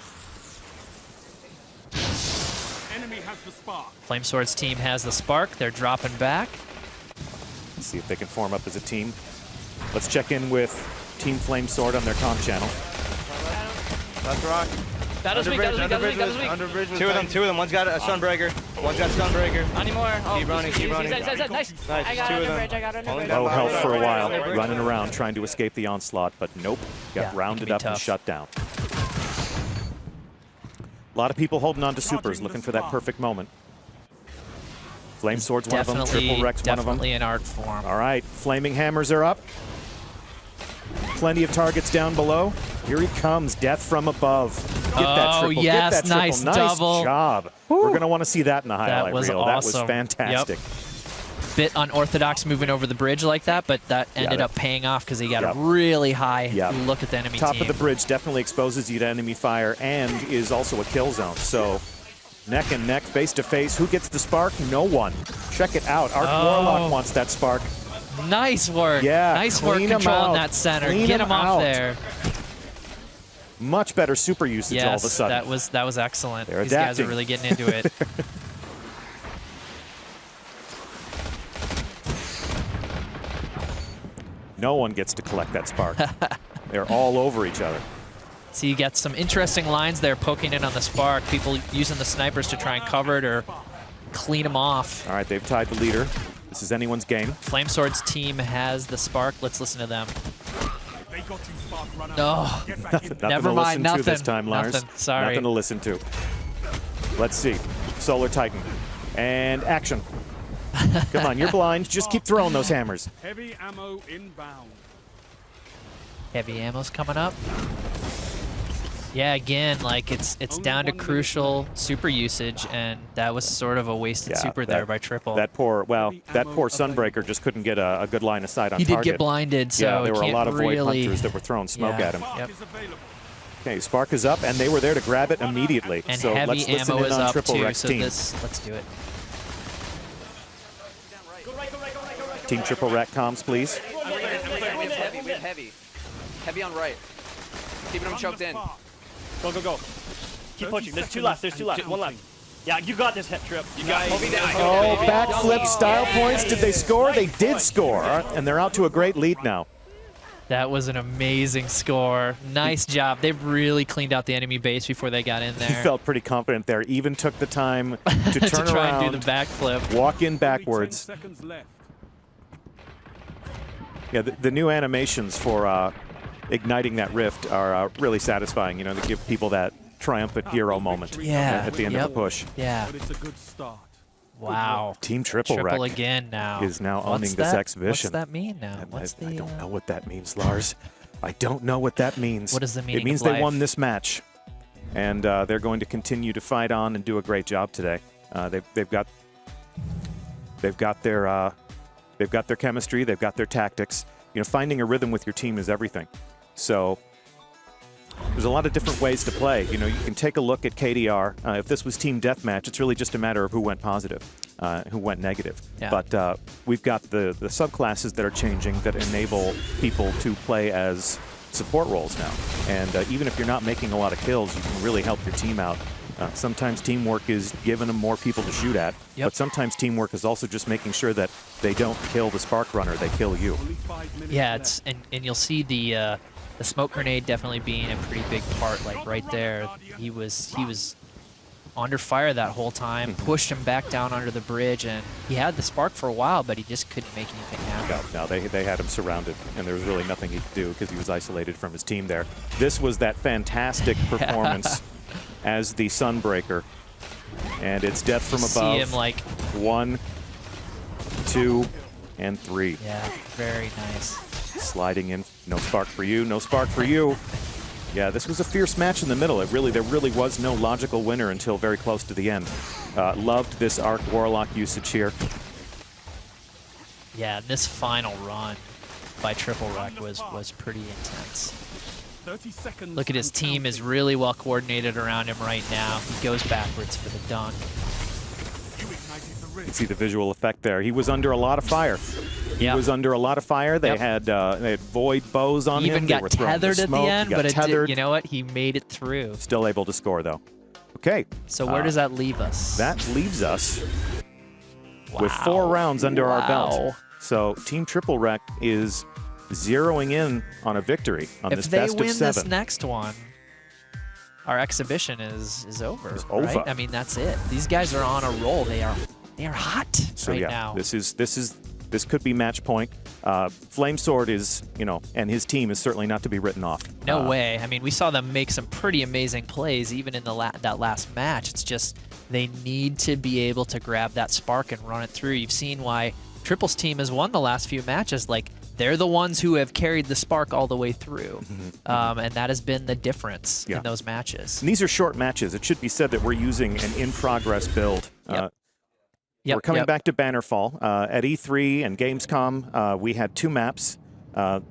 Enemy has the spark. Flamesword's team has the Spark. They're dropping back. Let's see if they can form up as a team. Let's check in with Team Flamesword on their comm channel. Left rock. That was Under weak, bridge, that was weak, that was weak, that was weak. under bridge. Two of them. One's got a Sunbreaker. One's got Sunbreaker. Not anymore. Oh, Keep running, keep running. Nice. Nice. I got Two of under them. bridge, I got under Only bridge. down No by help for a right. while, Right. running around trying to escape the onslaught, but nope. Got Yeah, it rounded can be up and tough. shut down. A lot of people holding on to supers, looking for that perfect moment. Flamesword's one of them, Triplewreck's one of them. Definitely an art form. All right, flaming hammers are up. Plenty of targets down below. Here he comes, death from above. Get that Oh, triple, yes, get that triple. nice Nice double. job. We're going to want to see that in the highlight was reel. That was awesome. fantastic. Bit unorthodox moving over the bridge like that, but that ended that- up paying off because he got Yep. a really high Yep. look at the enemy Top team. of the bridge definitely exposes you to enemy fire and is also a kill zone. So neck and neck, face to face. Who gets the Spark? No one. Check it out. Arc Oh. Warlock wants that Spark. Nice work. Yeah, Nice work clean him controlling out. that center. Clean Get him him off out. there. Much better super usage all of a Yes, sudden. that was excellent. They're These guys are adapting. really getting into it. No one gets to collect that Spark. They're all over each other. So you get some interesting lines there poking in on the Spark. People using the snipers to try and cover it or clean them off. All right, they've tied the leader. This is anyone's game. Flamesword's team has the Spark. Let's listen to them. They got you, spark runner. Oh, Get back in. Nothing Never to mind, listen to this nothing. time, Lars. Nothing. Sorry. Nothing to listen to. Let's see. Solar Titan. And action. Come on, you're blind. Just keep throwing those hammers. Heavy ammo inbound. heavy ammo's coming up. Yeah, again, like it's down to crucial super usage, and that was sort of a wasted super there by Triple. That poor Sunbreaker just couldn't get a good line of sight on he target. did get blinded, so yeah, there were a can't lot of Void really... Hunters that were throwing smoke Yeah. at him. Yep. Okay, Spark is up, and they were there to grab it immediately. And so heavy let's listen ammo in is on up too, Triplewreck's so team. let's do it. Team Triplewreck comms, please. We have heavy. Heavy on right. Keeping him choked in. Go, go, go. Keep pushing. There's two left. There's two left. One left. Yeah, you got this, Trip. You got it. Oh, backflip style points. Did they score? They did score, and they're out to a great lead now. That was an amazing score. Nice job. They've really cleaned out the enemy base before they got in there. He felt pretty confident there. Even took the time to to turn try around, and do the backflip. walk in backwards. 10 seconds left. Yeah, the new animations for igniting that rift are really satisfying. You know, they give people that triumphant hero moment Yeah. at the end of the push. Yeah. But it's a good start. Wow. Team Triplewreck Triple again now. is now owning this exhibition. What's that mean now? I don't know what that means, Lars. I don't know what that means. What is the meaning It means of they life? won this match, and they're going to continue to fight on and do a great job today. They've got their chemistry. They've got their tactics. Finding a rhythm with your team is everything. So there's a lot of different ways to play. You can take a look at KDR. If this was team deathmatch, it's really just a matter of who went positive, who went negative. Yeah. But we've got the subclasses that are changing that enable people to play as support roles now. And even if you're not making a lot of kills, you can really help your team out. Sometimes teamwork is giving them more people to shoot at, but sometimes teamwork is also just making sure that they don't kill the spark runner, they kill you. Yeah, and you'll see the smoke grenade definitely being a pretty big part. Like right there, he was under fire that whole time, pushed him back down under the bridge, and he had the spark for a while, but he just couldn't make anything happen. No, they had him surrounded, and there was really nothing he could do because he was isolated from his team there. This was that fantastic performance as the Sunbreaker, and it's death from above. See him like 1, 2, and 3. Yeah, very nice. Sliding in, no spark for you, no spark for you. Yeah, this was a fierce match in the middle. There really was no logical winner until very close to the end. Loved this Arc Warlock usage here. Yeah, this final run by Triplewreck was pretty intense. 30 seconds. Look at his team is really well coordinated around him right now. He goes backwards for the dunk. You can see the visual effect there. He was under a lot of fire. He was under a lot of fire. They had void bows on him. Even They got were throwing tethered at the smoke. end, He got but tethered. you know what? He made it through. Still able to score though. Okay. So where does that leave us? That leaves us with 4 rounds under our belt. So Team Triplewreck is zeroing in on a victory on this best of 7. If they win this next one, our exhibition is over. It's right? over. I mean, that's it. These guys are on a roll. They are hot So right yeah, now. this could be match point. Flamesword is, and his team is certainly not to be written off. No way. I mean, we saw them make some pretty amazing plays even in that last match. It's just they need to be able to grab that spark and run it through. You've seen why Triple's team has won the last few matches. Like, they're the ones who have carried the spark all the way through. And that has been the difference in those matches. And these are short matches. It should be said that we're using an in-progress build. We're coming back to Bannerfall. At E3 and Gamescom, we had 2 maps.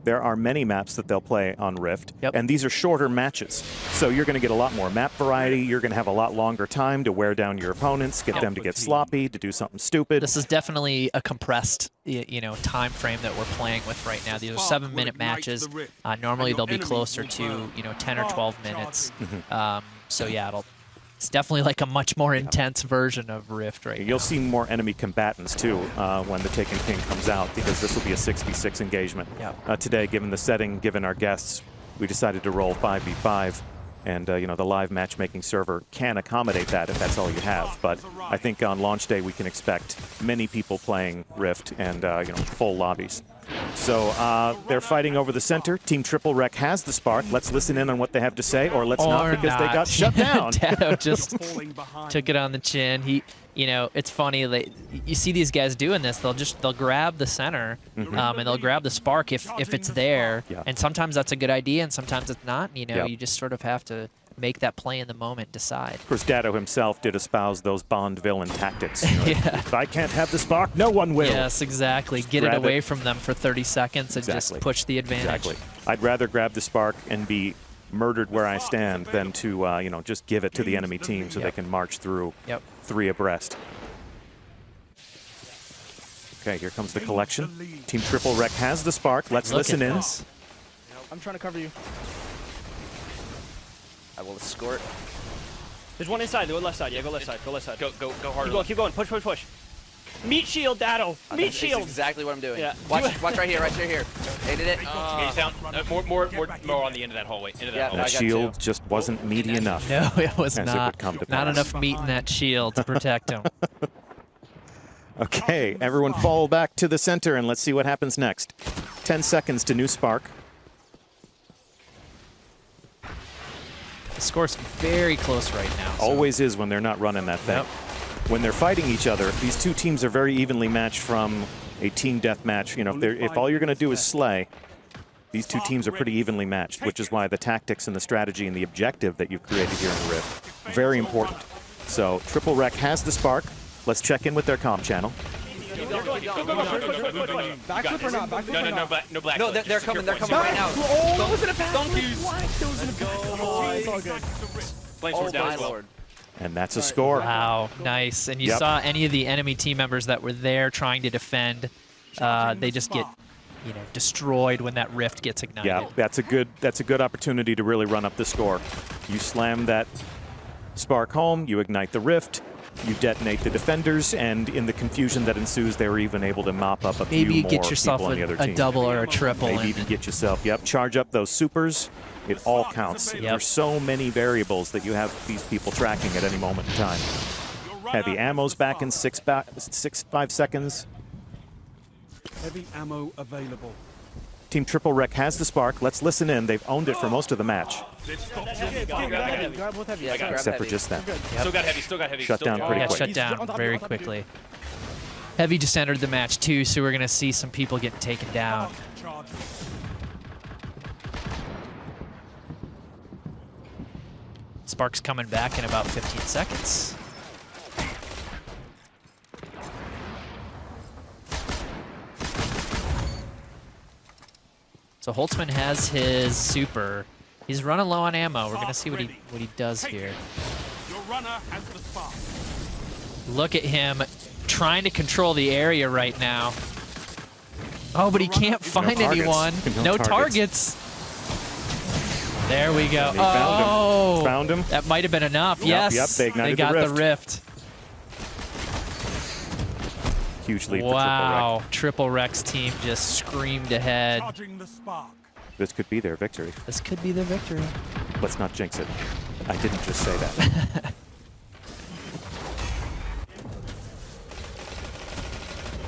There are many maps that they'll play on Rift, and these are shorter matches. So you're going to get a lot more map variety. You're going to have a lot longer time to wear down your opponents, get them to get sloppy, to do something stupid. This is definitely a compressed, time frame that we're playing with right now. These are 7-minute matches. Normally they'll be closer to 10 or 12 minutes. So yeah, it's definitely like a much more intense version of Rift right now. You'll see more enemy combatants, too, when the Taken King comes out, because this will be a 6v6 engagement. Today, given the setting, given our guests, we decided to roll 5v5. And, the live matchmaking server can accommodate that if that's all you have. But I think on launch day, we can expect many people playing Rift and, full lobbies. So they're fighting over the center. Team Triplewreck has the spark. Let's listen in on what they have to say, or let's not, because they got shut down. Dado just took it on the chin. It's funny. You see these guys doing this. They'll grab the center, and they'll grab the spark if it's there. And sometimes that's a good idea, and sometimes it's not. You just sort of have to make that play in the moment, decide. Of course, Dado himself did espouse those Bond villain tactics. If I can't have the spark, no one will. Yes, exactly. Get it away from them for 30 seconds and just push the advantage. Exactly. I'd rather grab the spark and be murdered where I stand than to, just give it to the enemy team so they can march through 3 abreast. Okay, here comes the collection. Team Triplewreck has the spark. Let's listen in. I'm trying to cover you. I will escort. There's one inside. Go left side. Yeah, go left side. Go left side. Go harder. Keep going. Push. Meat shield, Dado. Meat shield. That's exactly what I'm doing. Yeah. Watch right here. Hated it. He's down. More on the end of that hallway. That shield just wasn't meaty enough. No, it was as not. It would come to not pass. enough meat in that shield to protect him. Okay, everyone fall back to the center and let's see what happens next. 10 seconds to new spark. The score's very close right now. Always is when they're not running that thing. when they're fighting each other, these two teams are very evenly matched from a team deathmatch. You know, if all you're going to do is slay, these two teams are pretty evenly matched, which is why the tactics and the strategy and the objective that you've created here in the Rift, very important. So Triplewreck has the spark. Let's check in with their comm channel. Backflip or not? Backflip or not? No black. No, they're coming right now. Oh, was it a backflip? What? It was a backflip. Oh, it's all good. Flamesword down as well. Lord. And that's a score. Wow, nice. And you saw any of the enemy team members that were there trying to defend, they just get, you know, destroyed when that rift gets ignited. Yeah, that's a good opportunity to really run up the score. You slam that spark home, you ignite the rift, you detonate the defenders, and in the confusion that ensues, they were even able to mop up a few Maybe more get yourself people on the other a team. double or a triple. Maybe even get yourself, charge up those supers. It all counts. There's so many variables that you have these people tracking at any moment in time. Heavy ammo's back in 5 seconds. Heavy ammo available. Team Triplewreck has the spark. Let's listen in. They've owned it for most of the match. Except for just that. Still got heavy. Still got heavy. Shut down pretty quick. Shut down very quickly. Heavy just entered the match too, so we're going to see some people getting taken down. Spark's coming back in about 15 seconds. So Holtzman has his super. He's running low on ammo. We're gonna see what he does here. Your runner has the spark. Look at him trying to control the area right now. Oh, but he can't find anyone. No targets. There we go. Oh, found him. That might have been enough. Yes, they got the rift. Huge lead Wow, for Triplewreck's team just screamed ahead. The spark. This could be their victory. This could be their victory. Let's not jinx it. I didn't just say that.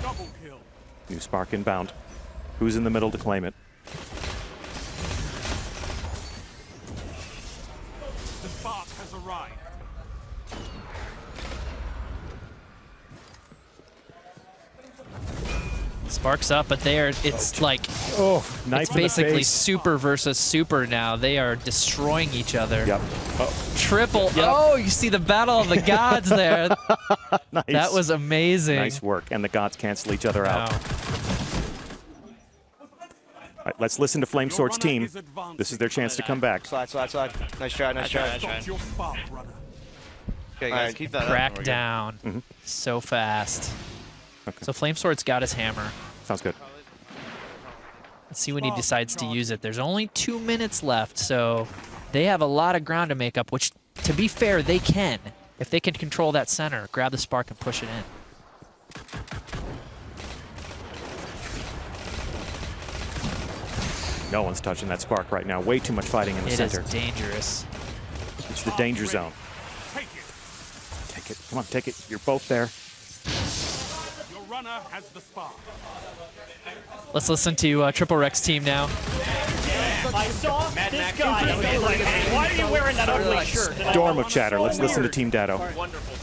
Double kill. New spark inbound. Who's in the middle to claim it? The spark has arrived. Sparks up, but it's like, knife it's in the basically face. super versus super now. They are destroying each other. Yep. Triple. Yep. Oh, you see the battle of the gods there. Nice. That was amazing. Nice work. And the gods cancel each other out. All right, let's listen to Flamesword's team. This is their chance to come back. Slide. Nice try. Your spark, runner. Okay, guys, keep that Crack up. down so fast. Okay. So Flamesword's got his hammer. Sounds good. Let's see when he decides to use it. There's only 2 minutes left, so they have a lot of ground to make up, which, to be fair, they can. If they can control that center, grab the spark and push it in. No one's touching that spark right now. Way too much fighting in the center. It is dangerous. It's the danger zone. Take it. Take it. Come on, take it. You're both there. Your runner has the spark. Let's listen to Triplewreck's team now. I saw this guy. Why are you wearing that ugly shirt? Storm of chatter. Let's listen to Team Dado.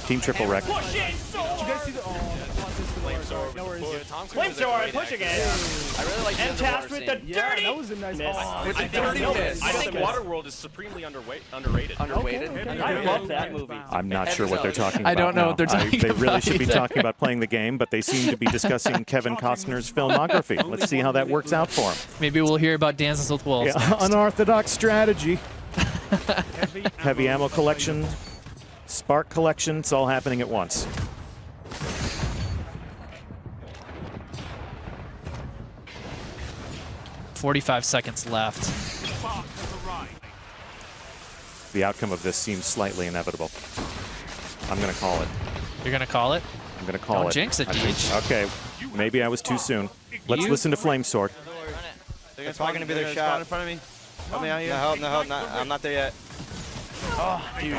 Team Triplewreck. Push it so hard. Flamesword, pushing it. I really like And tasked with the dirty. That was a nice miss. With the dirty miss. I think Waterworld is supremely underrated. Underrated? I love that movie. I'm not sure what they're talking about. I don't know now. what they're talking They about really should be either. talking about playing the game, but they seem to be discussing Kevin Costner's filmography. Let's see how that works out for him. Maybe we'll hear about Dances with Wolves. Yeah, unorthodox strategy. Heavy ammo collection, spark collection, it's all happening at once. .45 seconds left. The outcome of this seems slightly inevitable. I'm going to call it. You're going to call it? I'm going to call it. Don't jinx it, Deej. Okay, maybe I was too soon. Let's listen to Flamesword. It's probably going to be their shot. In front of me. Help me out here. No help. I'm not there yet. Oh, dude.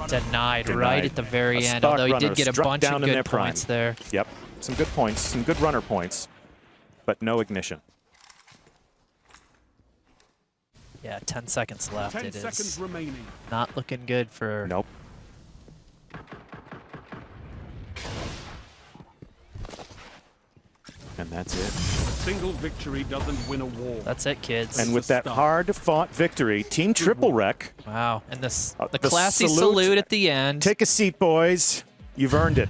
Denied right at the very end, although he did get a bunch of good points there. Yep, some good points, some good runner points, but no ignition. Yeah, 10 seconds left. 10 it seconds is remaining. not looking good for... Nope. And that's it. A single victory doesn't win a war. That's it, kids. And with that hard-fought victory, Team Triplewreck. Wow. And this the the classy salute. salute at the end. Take a seat, boys. You've earned it.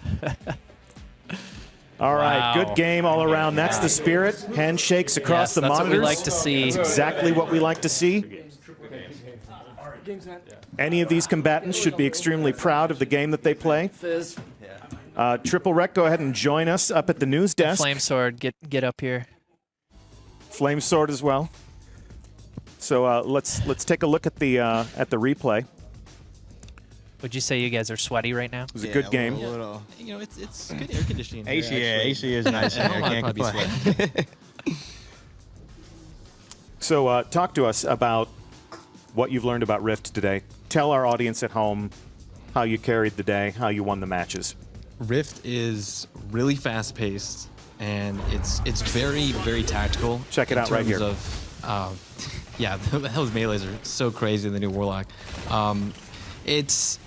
All right, good game all around. That's the spirit. Handshakes across the that's monitors. what we like to see. That's exactly what we like to see. Any of these combatants should be extremely proud of the game that they play. Triplewreck, go ahead and join us up at the news desk. Flamesword, get up here. Flamesword as well. So let's take a look at the replay. Would you say you guys are sweaty right now? It was a good game. You know, it's good air conditioning. AC, here, AC is nice. I Can't probably complain. sweat. So talk to us about what you've learned about Rift today. Tell our audience at home how you carried the day, how you won the matches. Rift is really fast-paced, and it's very, very tactical. Check it out right here. Yeah, those melees are so crazy in the new Warlock. It's,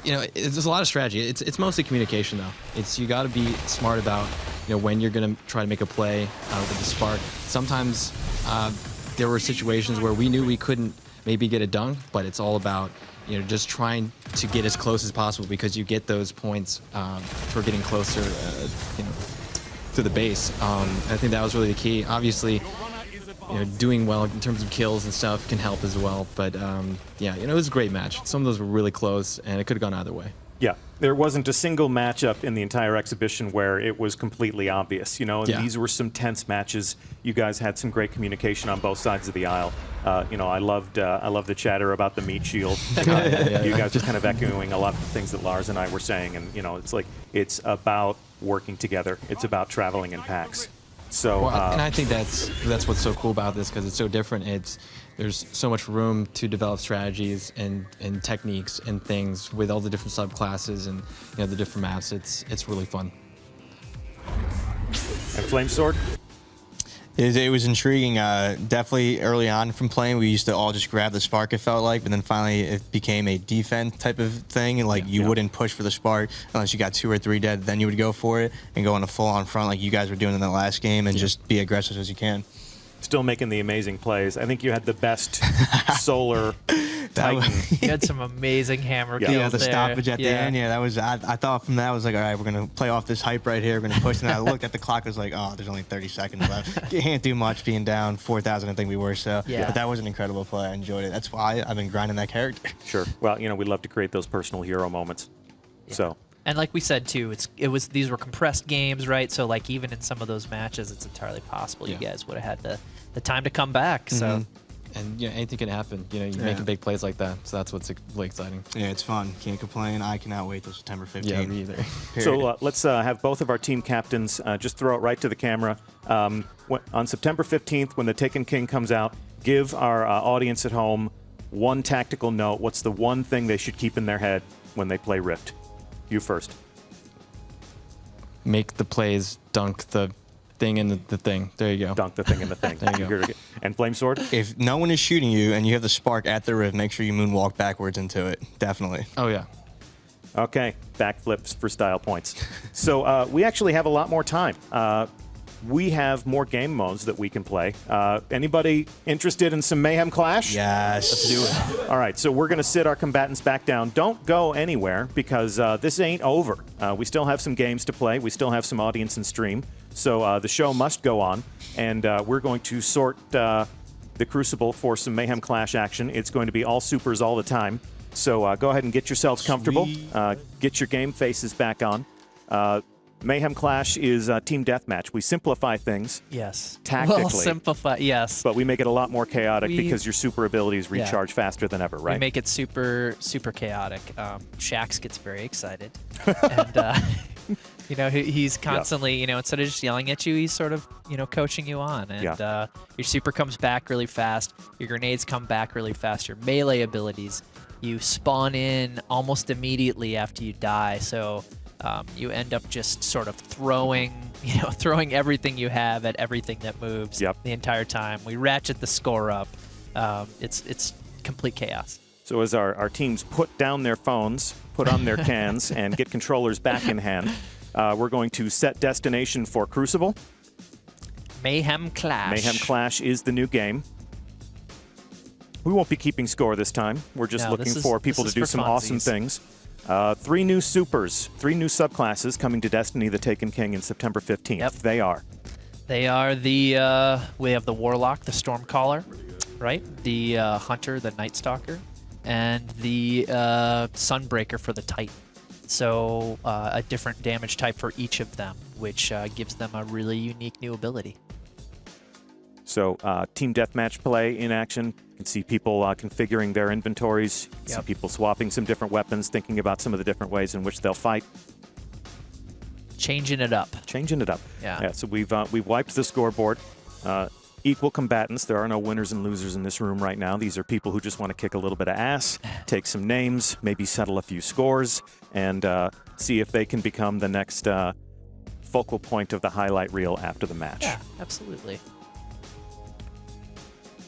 you know, there's a lot of strategy. It's mostly communication, though. You got to be smart about, you know, when you're going to try to make a play with the spark. Sometimes there were situations where we knew we couldn't maybe get a dunk, but it's all about, you know, just trying to get as close as possible, because you get those points for getting closer, you know, to the base. I think that was really the key. Obviously, you know, doing well in terms of kills and stuff can help as well. But yeah, you know, it was a great match. Some of those were really close, and it could have gone either way. Yeah, there wasn't a single matchup in the entire exhibition where it was completely obvious. You know, and these were some tense matches. You guys had some great communication on both sides of the aisle. You know, I loved the chatter about the meat shield. You guys were kind of echoing a lot of the things that Lars and I were saying, and you know, it's like it's about working together. It's about traveling in packs. So, well, and I think that's what's so cool about this, because it's so different. There's so much room to develop strategies and techniques and things with all the different subclasses and, you know, the different maps. It's really fun. And Flamesword? It was intriguing. Definitely early on from playing, we used to all just grab the spark, it felt like, but then finally it became a defense type of thing, and like you wouldn't push for the spark unless you got 2 or 3 dead, then you would go for it and go on a full-on front like you guys were doing in the last game, and just be aggressive as you can. Still making the amazing plays. I think you had the best solar Titan. You had some amazing hammer kills the there. stoppage at the end. Yeah, that was. I thought from that I was like, all right, we're gonna play off this hype right here. We're gonna push. And I looked at the clock. I was like, oh, there's only 30 seconds left. Can't do much being down 4,000. I think we were. So, but that was an incredible play. I enjoyed it. That's why I've been grinding that character. Sure. Well, you know, we love to create those personal hero moments. So. And like we said too, these were compressed games, right? So like even in some of those matches, it's entirely possible you guys would have had the time to come back. So, and you know, anything can happen. You know, you're making big plays like that, so that's what's really exciting. Yeah, it's fun. Can't complain. I cannot wait till September 15th. Yeah, me either. So let's have both of our team captains just throw it right to the camera. On September 15th, when the Taken King comes out, give our audience at home one tactical note. What's the one thing they should keep in their head when they play Rift? You first. Make the plays, dunk the thing in the thing. There you go. Dunk the thing in the thing. There you go. And Flamesword? If no one is shooting you and you have the spark at the rift, make sure you moonwalk backwards into it. Definitely. Oh, yeah. Okay, backflips for style points. So we actually have a lot more time. We have more game modes that we can play. Anybody interested in some Mayhem Clash? Yes. Let's do it. All right, so we're going to sit our combatants back down. Don't go anywhere, because this ain't over. We still have some games to play. We still have some audience and stream. So the show must go on, and we're going to sort the Crucible for some Mayhem Clash action. It's going to be all supers all the time. So go ahead and get yourselves comfortable. Get your game faces back on. Mayhem Clash is team deathmatch. We simplify things. Yes. Tactically. Well, simplify. Yes. But we make it a lot more chaotic because your super abilities recharge faster than ever, right? We make it super chaotic. Shax gets very excited, and you know, he's constantly, you know, instead of just yelling at you, he's sort of, you know, coaching you on. And your super comes back really fast. Your grenades come back really fast. Your melee abilities, you spawn in almost immediately after you die. So. You end up just sort of throwing everything you have at everything that moves the entire time. We ratchet the score up. It's complete chaos. So as our teams put down their phones, put on their cans, and get controllers back in hand, we're going to set destination for Crucible. Mayhem Clash. Mayhem Clash is the new game. We won't be keeping score this time. We're just looking for people to do some awesome things. 3 new supers, 3 new subclasses coming to Destiny: The Taken King in September 15th. Yep. They are the we have the Warlock, the Stormcaller, right? The Hunter, the Night Stalker, and the Sunbreaker for the Titan. So a different damage type for each of them, which gives them a really unique new ability. So team deathmatch play in action. You can see people configuring their inventories. You can see people swapping some different weapons, thinking about some of the different ways in which they'll fight. Changing it up. Changing it up. Yeah. So we've wiped the scoreboard. Equal combatants. There are no winners and losers in this room right now. These are people who just want to kick a little bit of ass, take some names, maybe settle a few scores, and see if they can become the next focal point of the highlight reel after the match. Yeah, absolutely.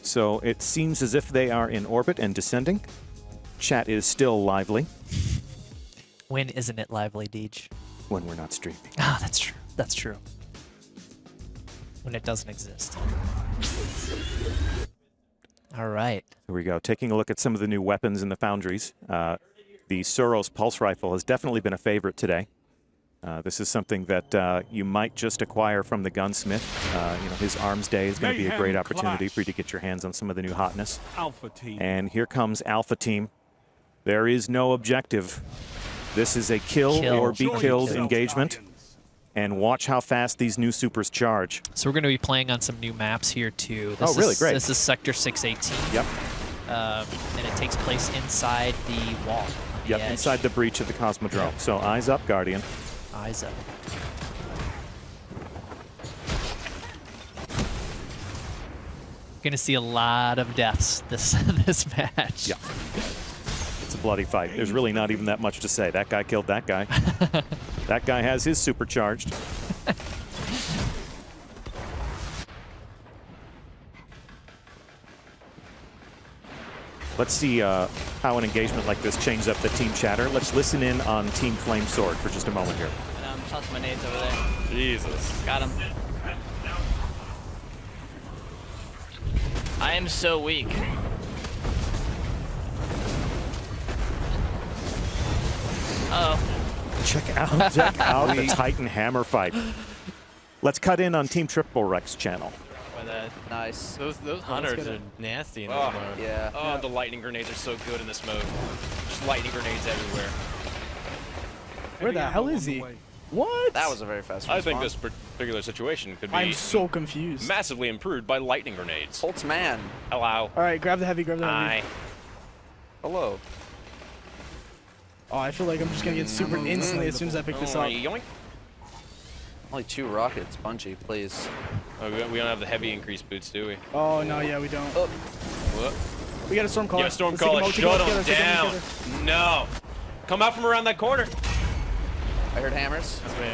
So it seems as if they are in orbit and descending. Chat is still lively. When isn't it lively, Deej? When we're not streaming. Ah, that's true. That's true. When it doesn't exist. All right. Here we go. Taking a look at some of the new weapons in the foundries. The Suros Pulse Rifle has definitely been a favorite today. This is something that you might just acquire from the gunsmith. His arms day is going to be a great opportunity for you to get your hands on some of the new hotness. Alpha team. And here comes Alpha Team. There is no objective. This is a kill or be killed engagement. And watch how fast these new supers charge. So we're going to be playing on some new maps here too. This really? Great. This is Sector 618. Yep. And it takes place inside the wall. Yep, inside the breach of the Cosmodrome. So eyes up, Guardian. Eyes up. Going to see a lot of deaths this match. Yeah. It's a bloody fight. There's really not even that much to say. That guy killed that guy. That guy has his supercharged. Let's see how an engagement like this changes up the team chatter. Let's listen in on Team Flamesword for just a moment here. I'm tossing my nades over there. Jesus. Got him. I am so weak. Uh-oh. Check out the Titan hammer fight. Let's cut in on Team Triplewreck's channel. Nice. Those hunters are nasty in this Oh, mode. Yeah. Oh, the lightning grenades are so good in this mode. Just lightning grenades everywhere. Where the hell is he? What? That was a very fast I response. think this particular situation could be I'm so confused. massively improved by lightning grenades. Holtz man. Hello. All right, grab the heavy, grab the heavy. Hi. Hello. Oh, I feel like I'm just gonna get super instantly as soon as I pick this up. Yoink. Only 2 rockets, Bungie, please. Oh, we don't have the heavy increased boots, do we? Oh no, yeah, we don't. What? We got a Stormcaller. Yeah, Stormcaller, shut him down. No. Come out from around that corner. I heard hammers. That's me.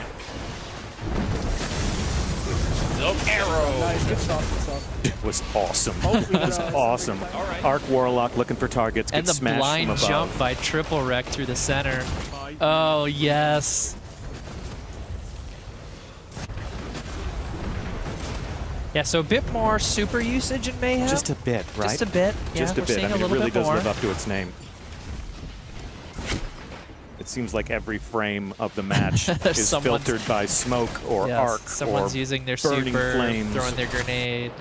Nope. Arrow. Nice, good stuff, good stuff. It was awesome. Oh, It was awesome. All right. Arc Warlock looking for targets. And gets the smashed blind from above. jump by Triplewreck through the center. Oh, yes. Yeah, so a bit more super usage in Mayhem. Just a bit, right? Just a bit. Just yeah, a bit. we're I seeing mean, a it little really bit does more. live up to its name. It seems like every frame of the match is Someone's- filtered by smoke or Yes, arc someone's or using their burning super, flames. throwing their grenade.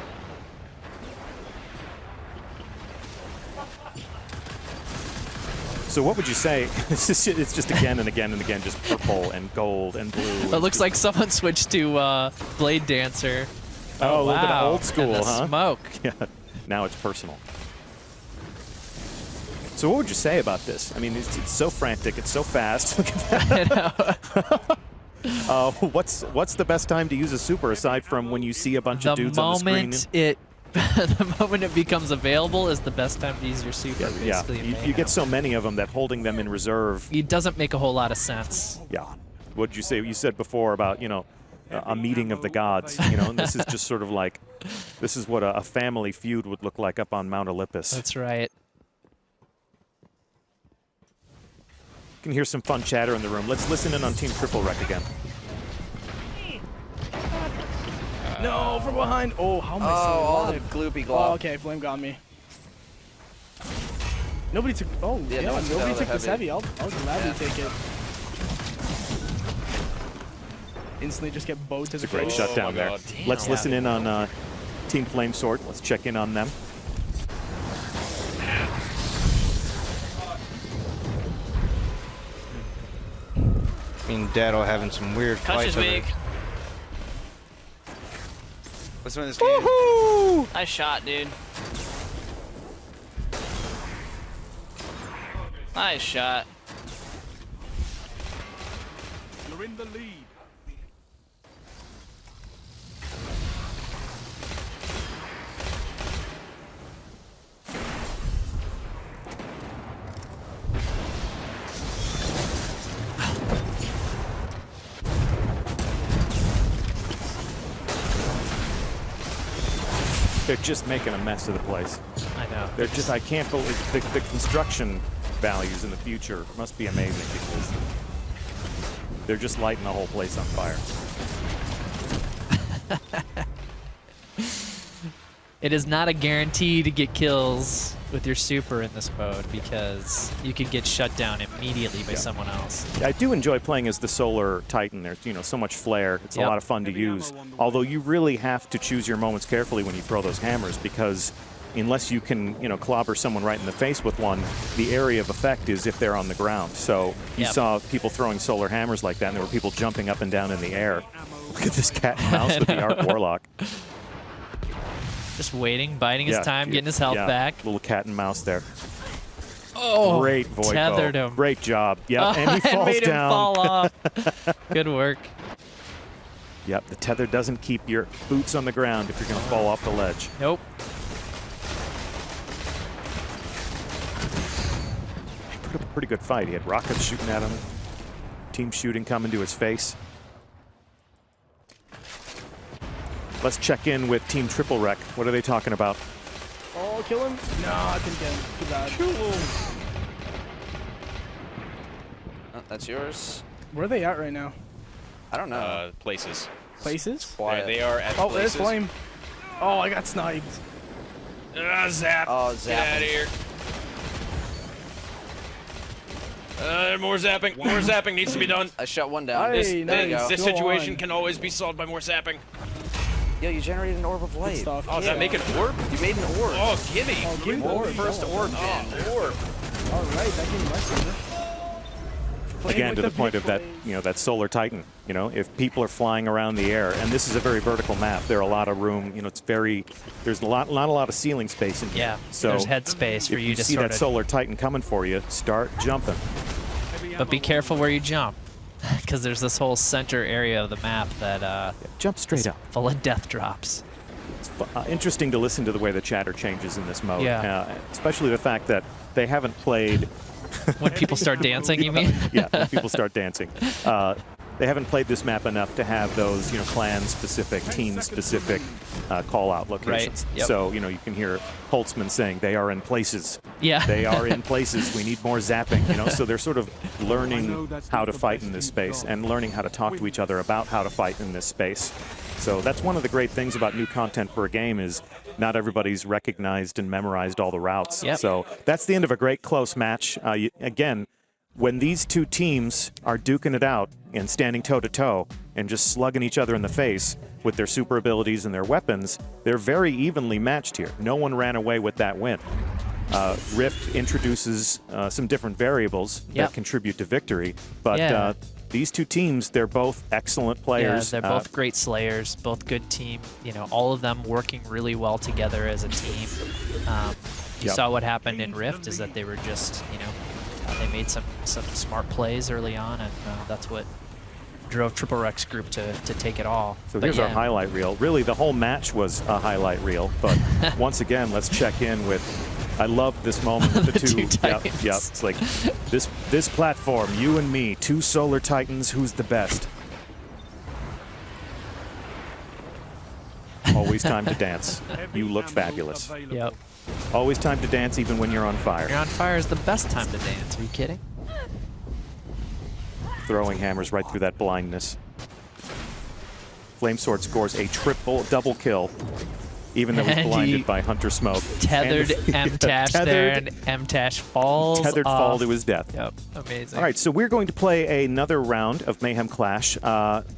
So what would you say? It's just again and again and again, just purple and gold and blue. It looks like someone switched to Blade Dancer. Oh, a little bit wow. of old school, and the huh? Smoke. Yeah, now it's personal. So what would you say about this? I mean, it's so frantic, it's so fast. Look at that. What's the best time to use a super aside from when you see a bunch of dudes on the screen? The moment it becomes available is the best time to use your super. Yeah, basically, in you Mayhem. get so many of them that holding them in reserve. It doesn't make a whole lot of sense. Yeah. What did you say? You said before about, a meeting of the gods, and this is just sort of like, this is what a family feud would look like up on Mount Olympus. That's right. You can hear some fun chatter in the room. Let's listen in on Team Triplewreck again. No, from behind. Oh, how am I still all the alive? gloopy glop. Oh, okay, Flame got me. Nobody took. Oh, yeah, no one took nobody the took this heavy. heavy. I'll gladly take it. Instantly just get bowed to It's the a great face. shutdown there. Damn. Let's listen in on Team Flamesword. Let's check in on them. I mean, Daddle having some weird Touch is fights. weak. Let's win this game. Nice shot, dude. Nice shot. You're in the lead. They're just making a mess of the place. I know. They're just, I can't believe the construction values in the future must be amazing because they're just lighting the whole place on fire. It is not a guarantee to get kills with your super in this mode because you can get shut down immediately by someone else. I do enjoy playing as the Solar Titan. There's, you know, so much flair. It's a lot of fun to use. Although you really have to choose your moments carefully when you throw those hammers because unless you can, you know, clobber someone right in the face with one, the area of effect is if they're on the ground. So you saw people throwing solar hammers like that, and there were people jumping up and down in the air. Look at this cat and mouse with the Arc Warlock. Just waiting, biding his time, getting his health back. Little cat and mouse there. Oh, great Voico. tethered him. Great job. Yep, and he falls made him down. fall off. Good work. Yep, the tether doesn't keep your boots on the ground if you're going to fall off the ledge. Nope. He put up a pretty good fight. He had rockets shooting at him, team shooting coming to his face. Let's check in with Team Triplewreck. What are they talking about? Oh, kill him? No, I couldn't get him. Too bad. Oh, that's yours. Where are they at right now? I don't know. Places. Places? They are at Oh, places. there's Flame. Oh, I got sniped. Zap. Oh, Get out of here. More zapping. More zapping needs to be done. I shot one down. Hey, nice. This Go situation on. can always be solved by more zapping. Yeah, you generated an orb of light. Stuff. Oh, does that make an orb? You made an orb. Oh, gimme. Oh, give me the orb. First orb. Oh, orb. All right, that gave me my silver. Flame Again, with to the big point of that, flame. you know, that Solar Titan. You know, if people are flying around the air, and this is a very vertical map, there are a lot of room. You know, it's very, there's not a lot of ceiling space in here. Yeah. So there's head space for if you to see sort that of. Solar Titan coming for you, start jumping. But be careful where you jump, because there's this whole center area of the map that Jump straight is up. full of death drops. It's interesting to listen to the way the chatter changes in this mode. Yeah. Especially the fact that they haven't played. When people start dancing, you mean? Yeah, when people start dancing. They haven't played this map enough to have those, you know, clan-specific, team-specific call-out locations. Right. Yep. So, you know, you can hear Holtzman saying they are in places. Yeah. They are in places. We need more zapping. You know, so they're sort of learning how to fight in this space and learning how to talk to each other about how to fight in this space. So that's one of the great things about new content for a game is not everybody's recognized and memorized all the routes. Yep. So that's the end of a great close match. Again, when these two teams are duking it out and standing toe-to-toe and just slugging each other in the face with their super abilities and their weapons, they're very evenly matched here. No one ran away with that win. Rift introduces some different variables that contribute to victory, but these two teams, they're both excellent players. Yeah, they're both great slayers, both good team. You know, all of them working really well together as a team. You saw what happened in Rift is that they were just, you know, they made some smart plays early on, and that's what drove Triplewreck's group to take it all. So here's our highlight reel. Really, the whole match was a highlight reel, but once again, let's check in with. I love this moment with the two Titans. Yep. It's like this platform, you and me, two Solar Titans. Who's the best? Always time to dance. You look fabulous. Yep. Always time to dance, even when you're on fire. You're on fire is the best time to dance. Are you kidding? Throwing hammers right through that blindness. Flamesword scores a double kill, even though he's And blinded he by Hunter Smoke. Tethered M-Tash there, and M-Tash falls Tethered off. fall to his death. Yep, amazing. All right, so we're going to play another round of Mayhem Clash.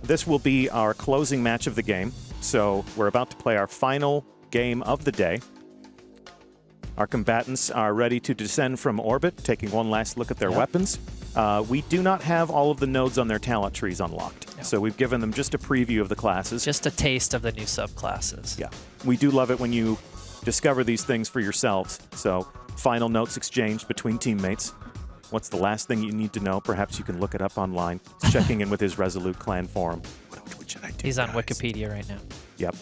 This will be our closing match of the game. So we're about to play our final game of the day. Our combatants are ready to descend from orbit, taking one last look at their weapons. We do not have all of the nodes on their talent trees unlocked, so we've given them just a preview of the classes. Just a taste of the new subclasses. Yeah, we do love it when you discover these things for yourselves. So final notes exchanged between teammates. What's the last thing you need to know? Perhaps you can look it up online. Checking in with his Resolute clan forum. What should I do, He's on guys? Wikipedia right now. Yep.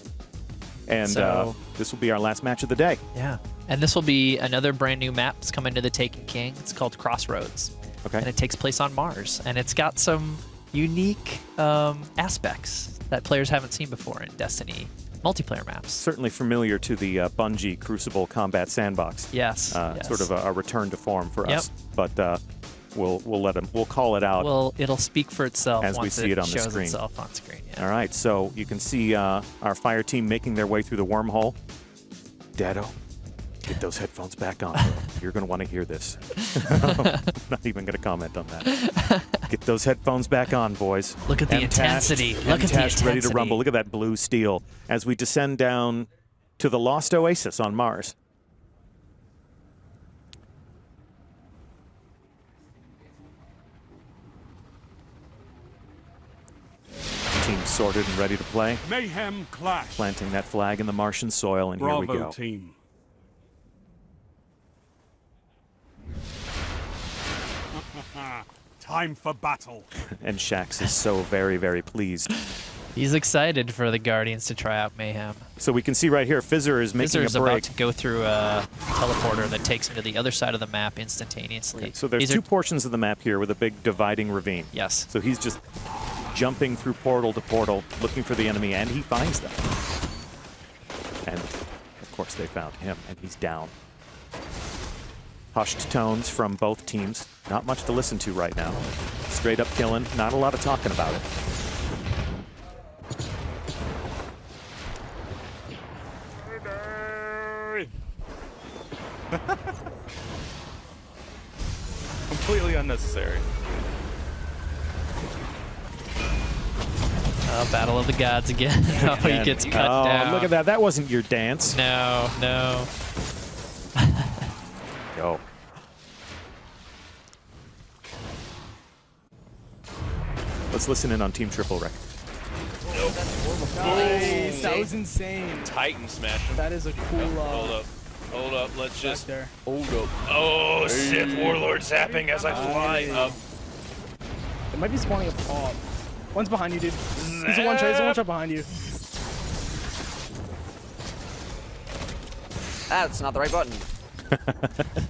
And So- this will be our last match of the day. Yeah. And this will be another brand new map that's coming to the Taken King. It's called Crossroads. Okay. And it takes place on Mars. And it's got some unique aspects that players haven't seen before in Destiny multiplayer maps. Certainly familiar to the Bungie Crucible Combat Sandbox. Yes, yes. Sort of a return to form for Yep. us. But we'll call it out. Well, it'll speak for itself as we once see it on the shows screen. itself on screen. Yeah. All right, so you can see our fire team making their way through the wormhole. Dado, get those headphones back on. You're going to want to hear this. I'm not even going to comment on that. Get those headphones back on, boys. Look at the intensity. Look at the M-Tash ready to intensity. rumble. Look at that blue steel as we descend down to the Lost Oasis on Mars. Team sorted and ready to play. Mayhem Clash. Planting that flag in the Martian soil, and Bravo here we go. team. Time for battle. And Shax is so very, very pleased. He's excited for the Guardians to try out Mayhem. So we can see right here, Fizzer is making Fizzer's a break. about to go through a teleporter that takes him to the other side of the map instantaneously. Okay, so there's These two are- portions of the map here with a big dividing ravine. Yes. So he's just jumping through portal to portal, looking for the enemy, and he finds them. And of course they found him, and he's down. Hushed tones from both teams. Not much to listen to right now. Straight up killing, not a lot of talking about it. Completely unnecessary. Battle of the Gods again. Oh, he gets cut down. Look at that. That wasn't your dance. No, no. Go. Let's listen in on Team Triplewreck. Nice. That was insane. Titan smash. That is a cool. Hold up. Hold up. Let's just. there. Hold up. Oh, Sith Warlord zapping as I fly up. It might be spawning up top. One's behind you, dude. He's a one shot. He's a one shot behind you. That's not the right button.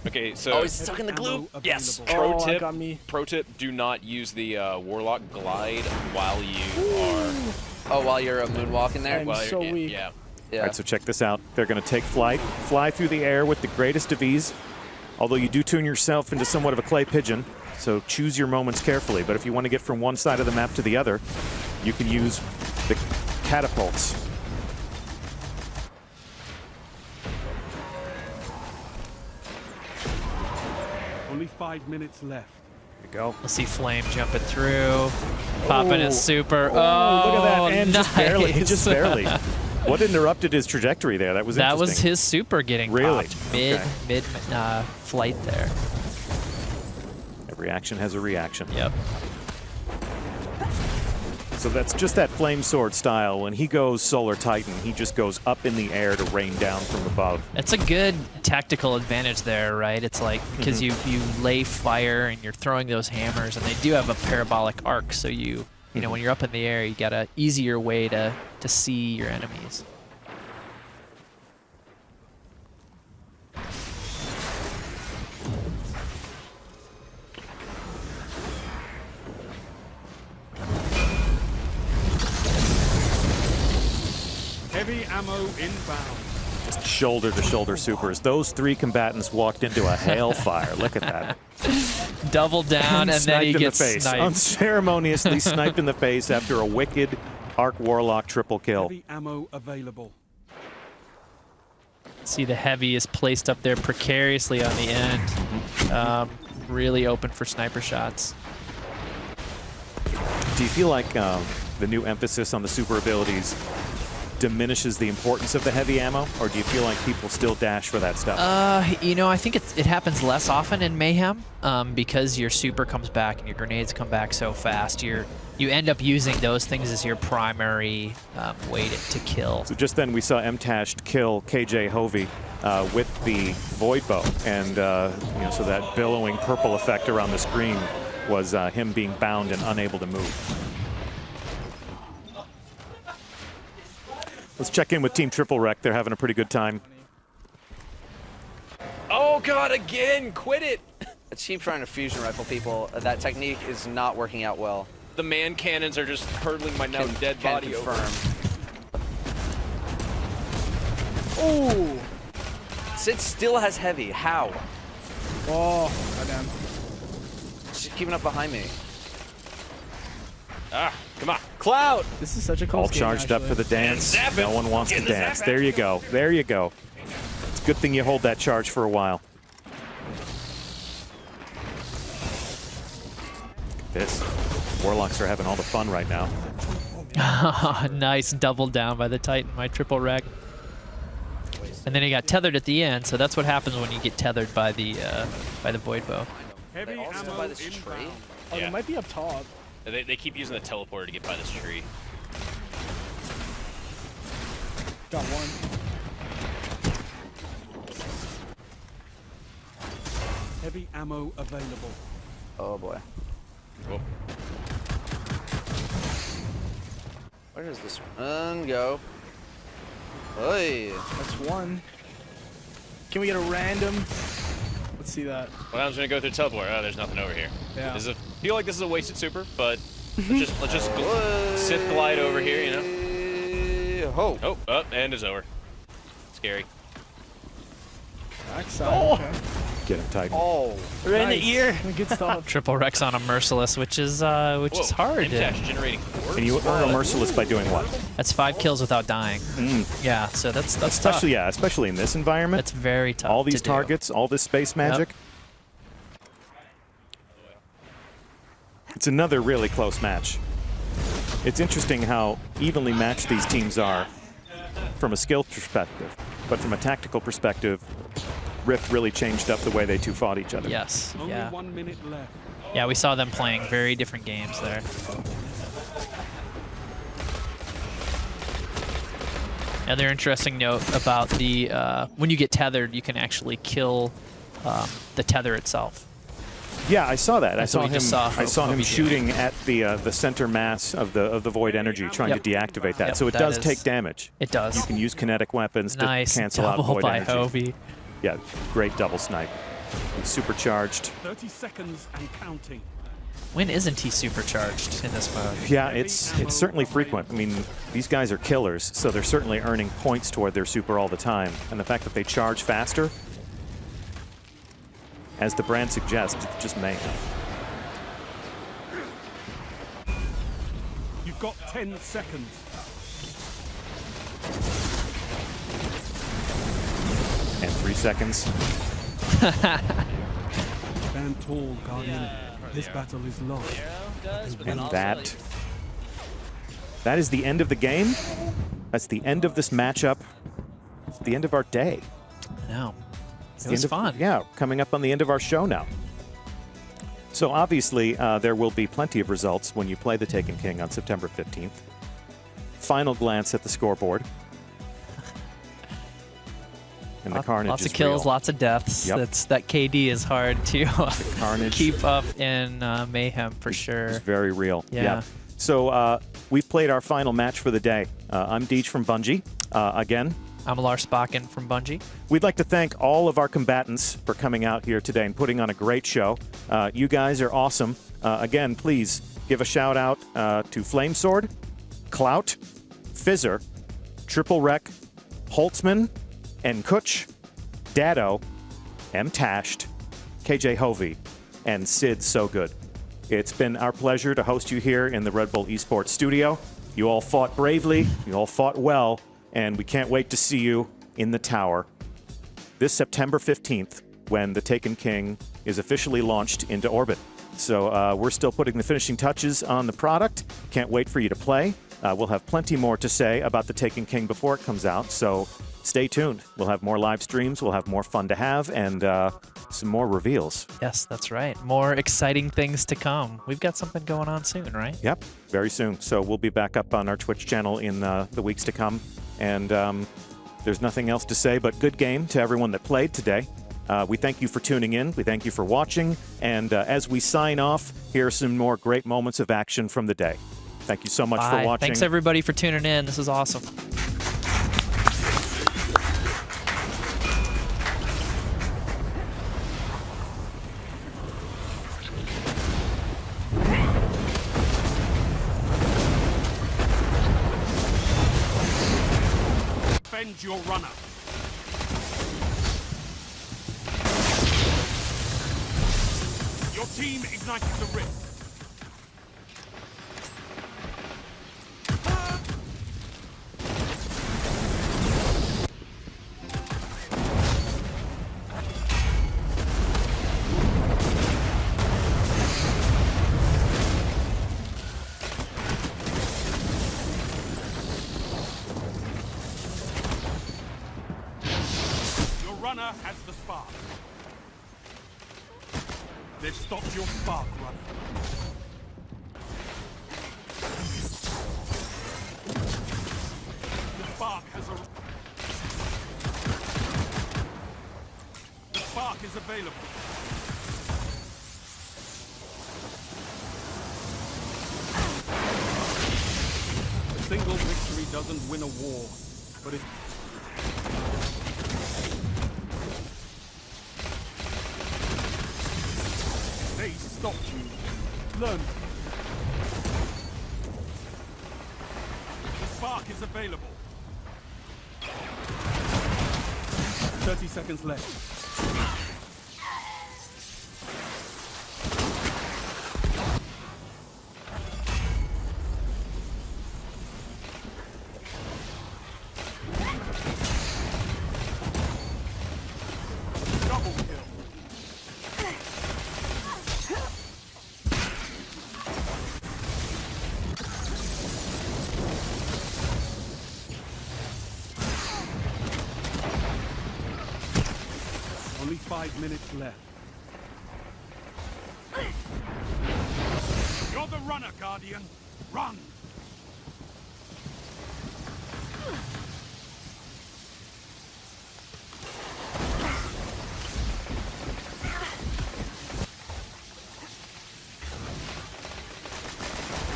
Okay, so. Oh, he's stuck in the glue. Yes. Oh, Pro that tip. got me. Pro tip: do not use the Warlock glide while you are. Oh, while you're moonwalking there? I'm While so you're, weak. Yeah. Yeah. All right, so check this out. They're going to take flight, fly through the air with the greatest of ease, although you do turn yourself into somewhat of a clay pigeon, so choose your moments carefully. But if you want to get from one side of the map to the other, you can use the catapults. Only 5 minutes left. There you go. We'll see Flame jumping through, popping his super. Oh, look at that. And nice. just barely. What interrupted his trajectory there? That was That was interesting. his super getting Really? popped mid flight there. Every action has a reaction. Yep. So that's just that flame sword style. When he goes Solar Titan, he just goes up in the air to rain down from above. It's a good tactical advantage there, right? It's like, because you lay fire and you're throwing those hammers, and they do have a parabolic arc, so you know, when you're up in the air, you got an easier way to see your enemies. Heavy ammo inbound. Just shoulder-to-shoulder supers. Those three combatants walked into a hailfire. Look at that. Double down, and then he sniped in gets the face. sniped. Unceremoniously sniped in the face after a wicked Arc Warlock triple kill. Heavy ammo available. See the heavy is placed up there precariously on the end. Really open for sniper shots. Do you feel like the new emphasis on the super abilities diminishes the importance of the heavy ammo, or do you feel like people still dash for that stuff? You know, I think it happens less often in Mayhem because your super comes back and your grenades come back so fast. You end up using those things as your primary way to kill. So just then we saw MTash kill KJ Hovey with the Void Bow, and you know, so that billowing purple effect around the screen was him being bound and unable to move. Let's check in with Team Triplewreck. They're having a pretty good time. Oh God, again! Quit it! A team trying to fusion rifle people, that technique is not working out well. The man cannons are just hurtling my now dead body over. Ooh! Sid still has heavy. How? Oh, goddamn. She's keeping up behind me. Ah, come on. Cloud! This is such a All close game, charged up for the dance. No one wants to dance. There you go. There you go. It's a good thing you hold that charge for a while. This. Warlocks are having all the fun right now. Nice double down by the Titan, my Triplewreck. And then he got tethered at the end, so that's what happens when you get tethered by the Void Bow. Heavy ammo by this tree? Oh, they might be up top. They keep using the teleporter to get by this tree. Got one. Heavy ammo available. Oh boy. Whoa. Where does this one go? Hey, That's one. Can we get a random? Let's see that. Well, I was gonna go through teleporter. Oh, there's nothing over here. Yeah. I feel like this is a wasted super, but let's just Sith glide over here, you know. Oh, And it's over. Scary. Backside. Okay. Get him tight. Oh, Right in the ear. Good stuff. Triplewreck's on a Merciless, which is hard. MTash generating And you earn a Merciless by doing what? That's 5 kills without dying. Yeah, so that's tough. Especially, yeah, especially in this environment. That's very tough. All these to do. targets, all this space magic. It's another really close match. It's interesting how evenly matched these teams are from a skill perspective, but from a tactical perspective, Rift really changed up the way they two fought each other. Yes. Only Yeah. 1 minute left. Yeah, we saw them playing very different games there. Another interesting note about the when you get tethered, you can actually kill the tether itself. Yeah, I saw that. That's I what we just saw saw him Hobie shooting at the center mass of the void energy, trying to deactivate that. Yep, so it that does is- take damage. It does. You can use kinetic weapons Nice to cancel out double void by energy. Hobie. Yeah, great double snipe. He's supercharged. 30 seconds and counting. When isn't he supercharged in this mode? Yeah, it's certainly frequent. I mean, these guys are killers, so they're certainly earning points toward their super all the time. And the fact that they charge faster, as the brand suggests, it's just mayhem. You've got 10 seconds. And 3 seconds. Stand tall, Guardian. This battle is lost. And that is the end of the game. That's the end of this matchup. It's the end of our day. No. It's It the was end fun. Yeah, coming up on the end of our show now. So obviously, there will be plenty of results when you play the Taken King on September 15th. Final glance at the scoreboard. And the carnage Lots is of kills, real. lots of deaths. Yep. That KD is hard to carnage. keep up in Mayhem for sure. It's very real. Yeah. So we've played our final match for the day. I'm Deej from Bungie. Again, I'm Lars Bakken from Bungie. we'd like to thank all of our combatants for coming out here today and putting on a great show. You guys are awesome. Again, please give a shout out to Flamesword, Clout, Fizzer, Triplewreck, Holtzman, Nkutch, Dado, MTashed, KJ Hovey, and Sid So Good. It's been our pleasure to host you here in the Red Bull Esports studio. You all fought bravely, you all fought well, and we can't wait to see you in the tower this September 15th when the Taken King is officially launched into orbit. So we're still putting the finishing touches on the product. Can't wait for you to play. We'll have plenty more to say about the Taken King before it comes out, so stay tuned. We'll have more live streams, we'll have more fun to have, and some more reveals. Yes, that's right. More exciting things to come. We've got something going on soon, right? Yep, very soon. So we'll be back up on our Twitch channel in the weeks to come. And there's nothing else to say but good game to everyone that played today. We thank you for tuning in. We thank you for watching. And as we sign off, here are some more great moments of action from the day. Thank you so much for watching. Thanks, everybody, for tuning in. This is awesome. Defend your runner. Your team ignited the rift. Your runner has the spark. They've stopped your spark runner. The spark has a... The spark is available. A single victory doesn't win a war, but it... They stopped you. Learn. The spark is available. 30 seconds left. Double kill. Only 5 minutes left. You're the runner, Guardian. Run!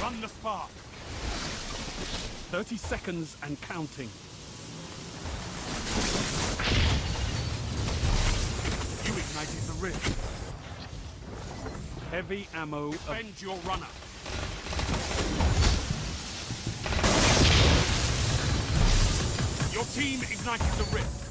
Run the spark. 30 seconds and counting. You ignited the rift. Heavy ammo. Avenge your runner. Your team ignited the rift.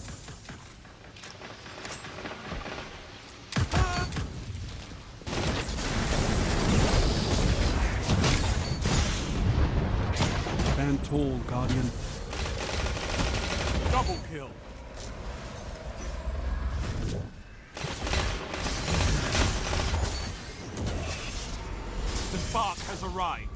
Stand tall, Guardian. Double kill. The spark has arrived.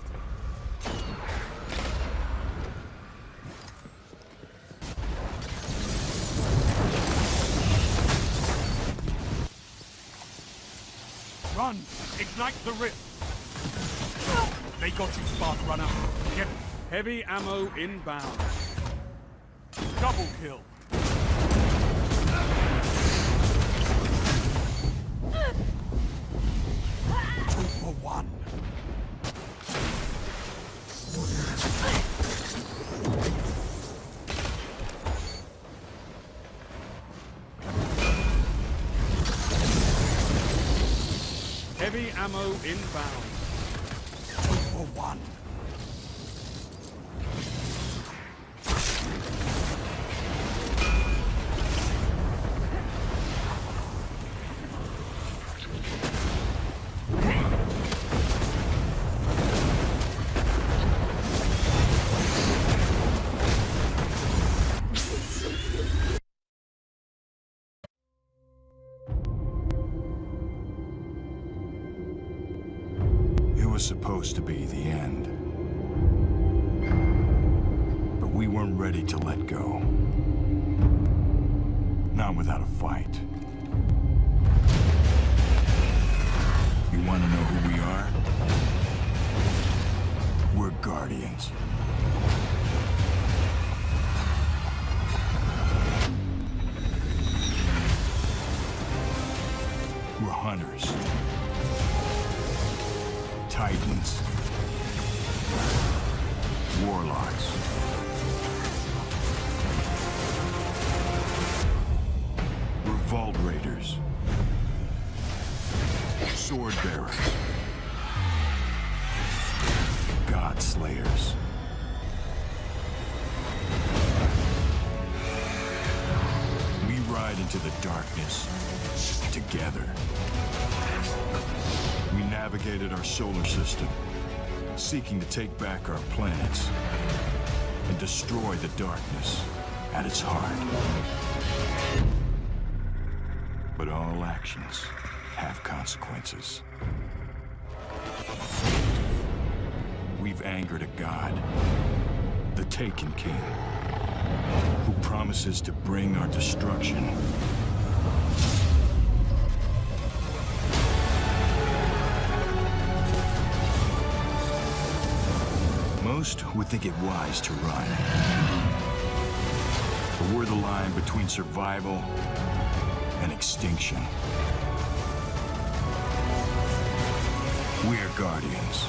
Run! Ignite the rift! They got you, Spark Runner. Get heavy ammo inbound. Double kill. Two for one. Heavy ammo inbound. 2 for 1. was supposed to be the end. But we weren't ready to let go. Not without a fight. You want to know who we are? We're Guardians. We're hunters. Titans. Warlocks. Revolt Raiders. Sword Bearers. God Slayers. We ride into the darkness together. We navigated our solar system, seeking to take back our planets and destroy the darkness at its heart. But all actions have consequences. We've angered a god, the Taken King, who promises to bring our destruction. Most would think it wise to run. But we're the line between survival and extinction. We're Guardians.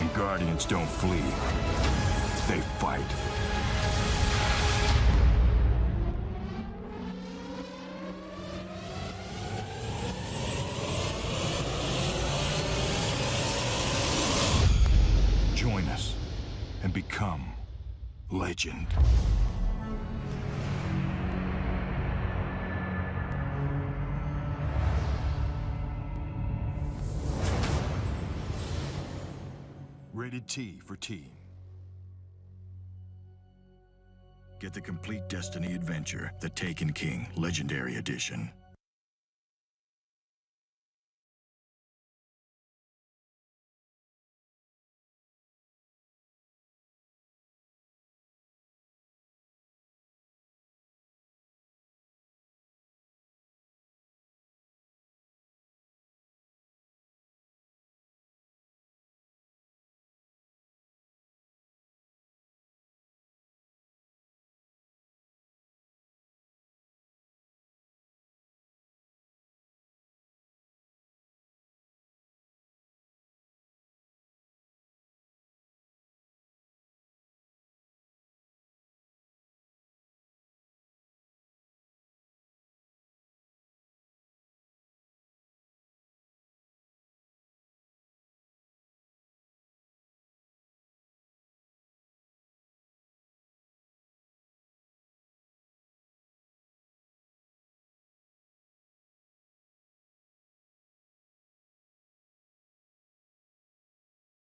And Guardians don't flee. They fight. Join us and become legend. Rated T for Teen. Get the complete Destiny adventure, The Taken King Legendary Edition.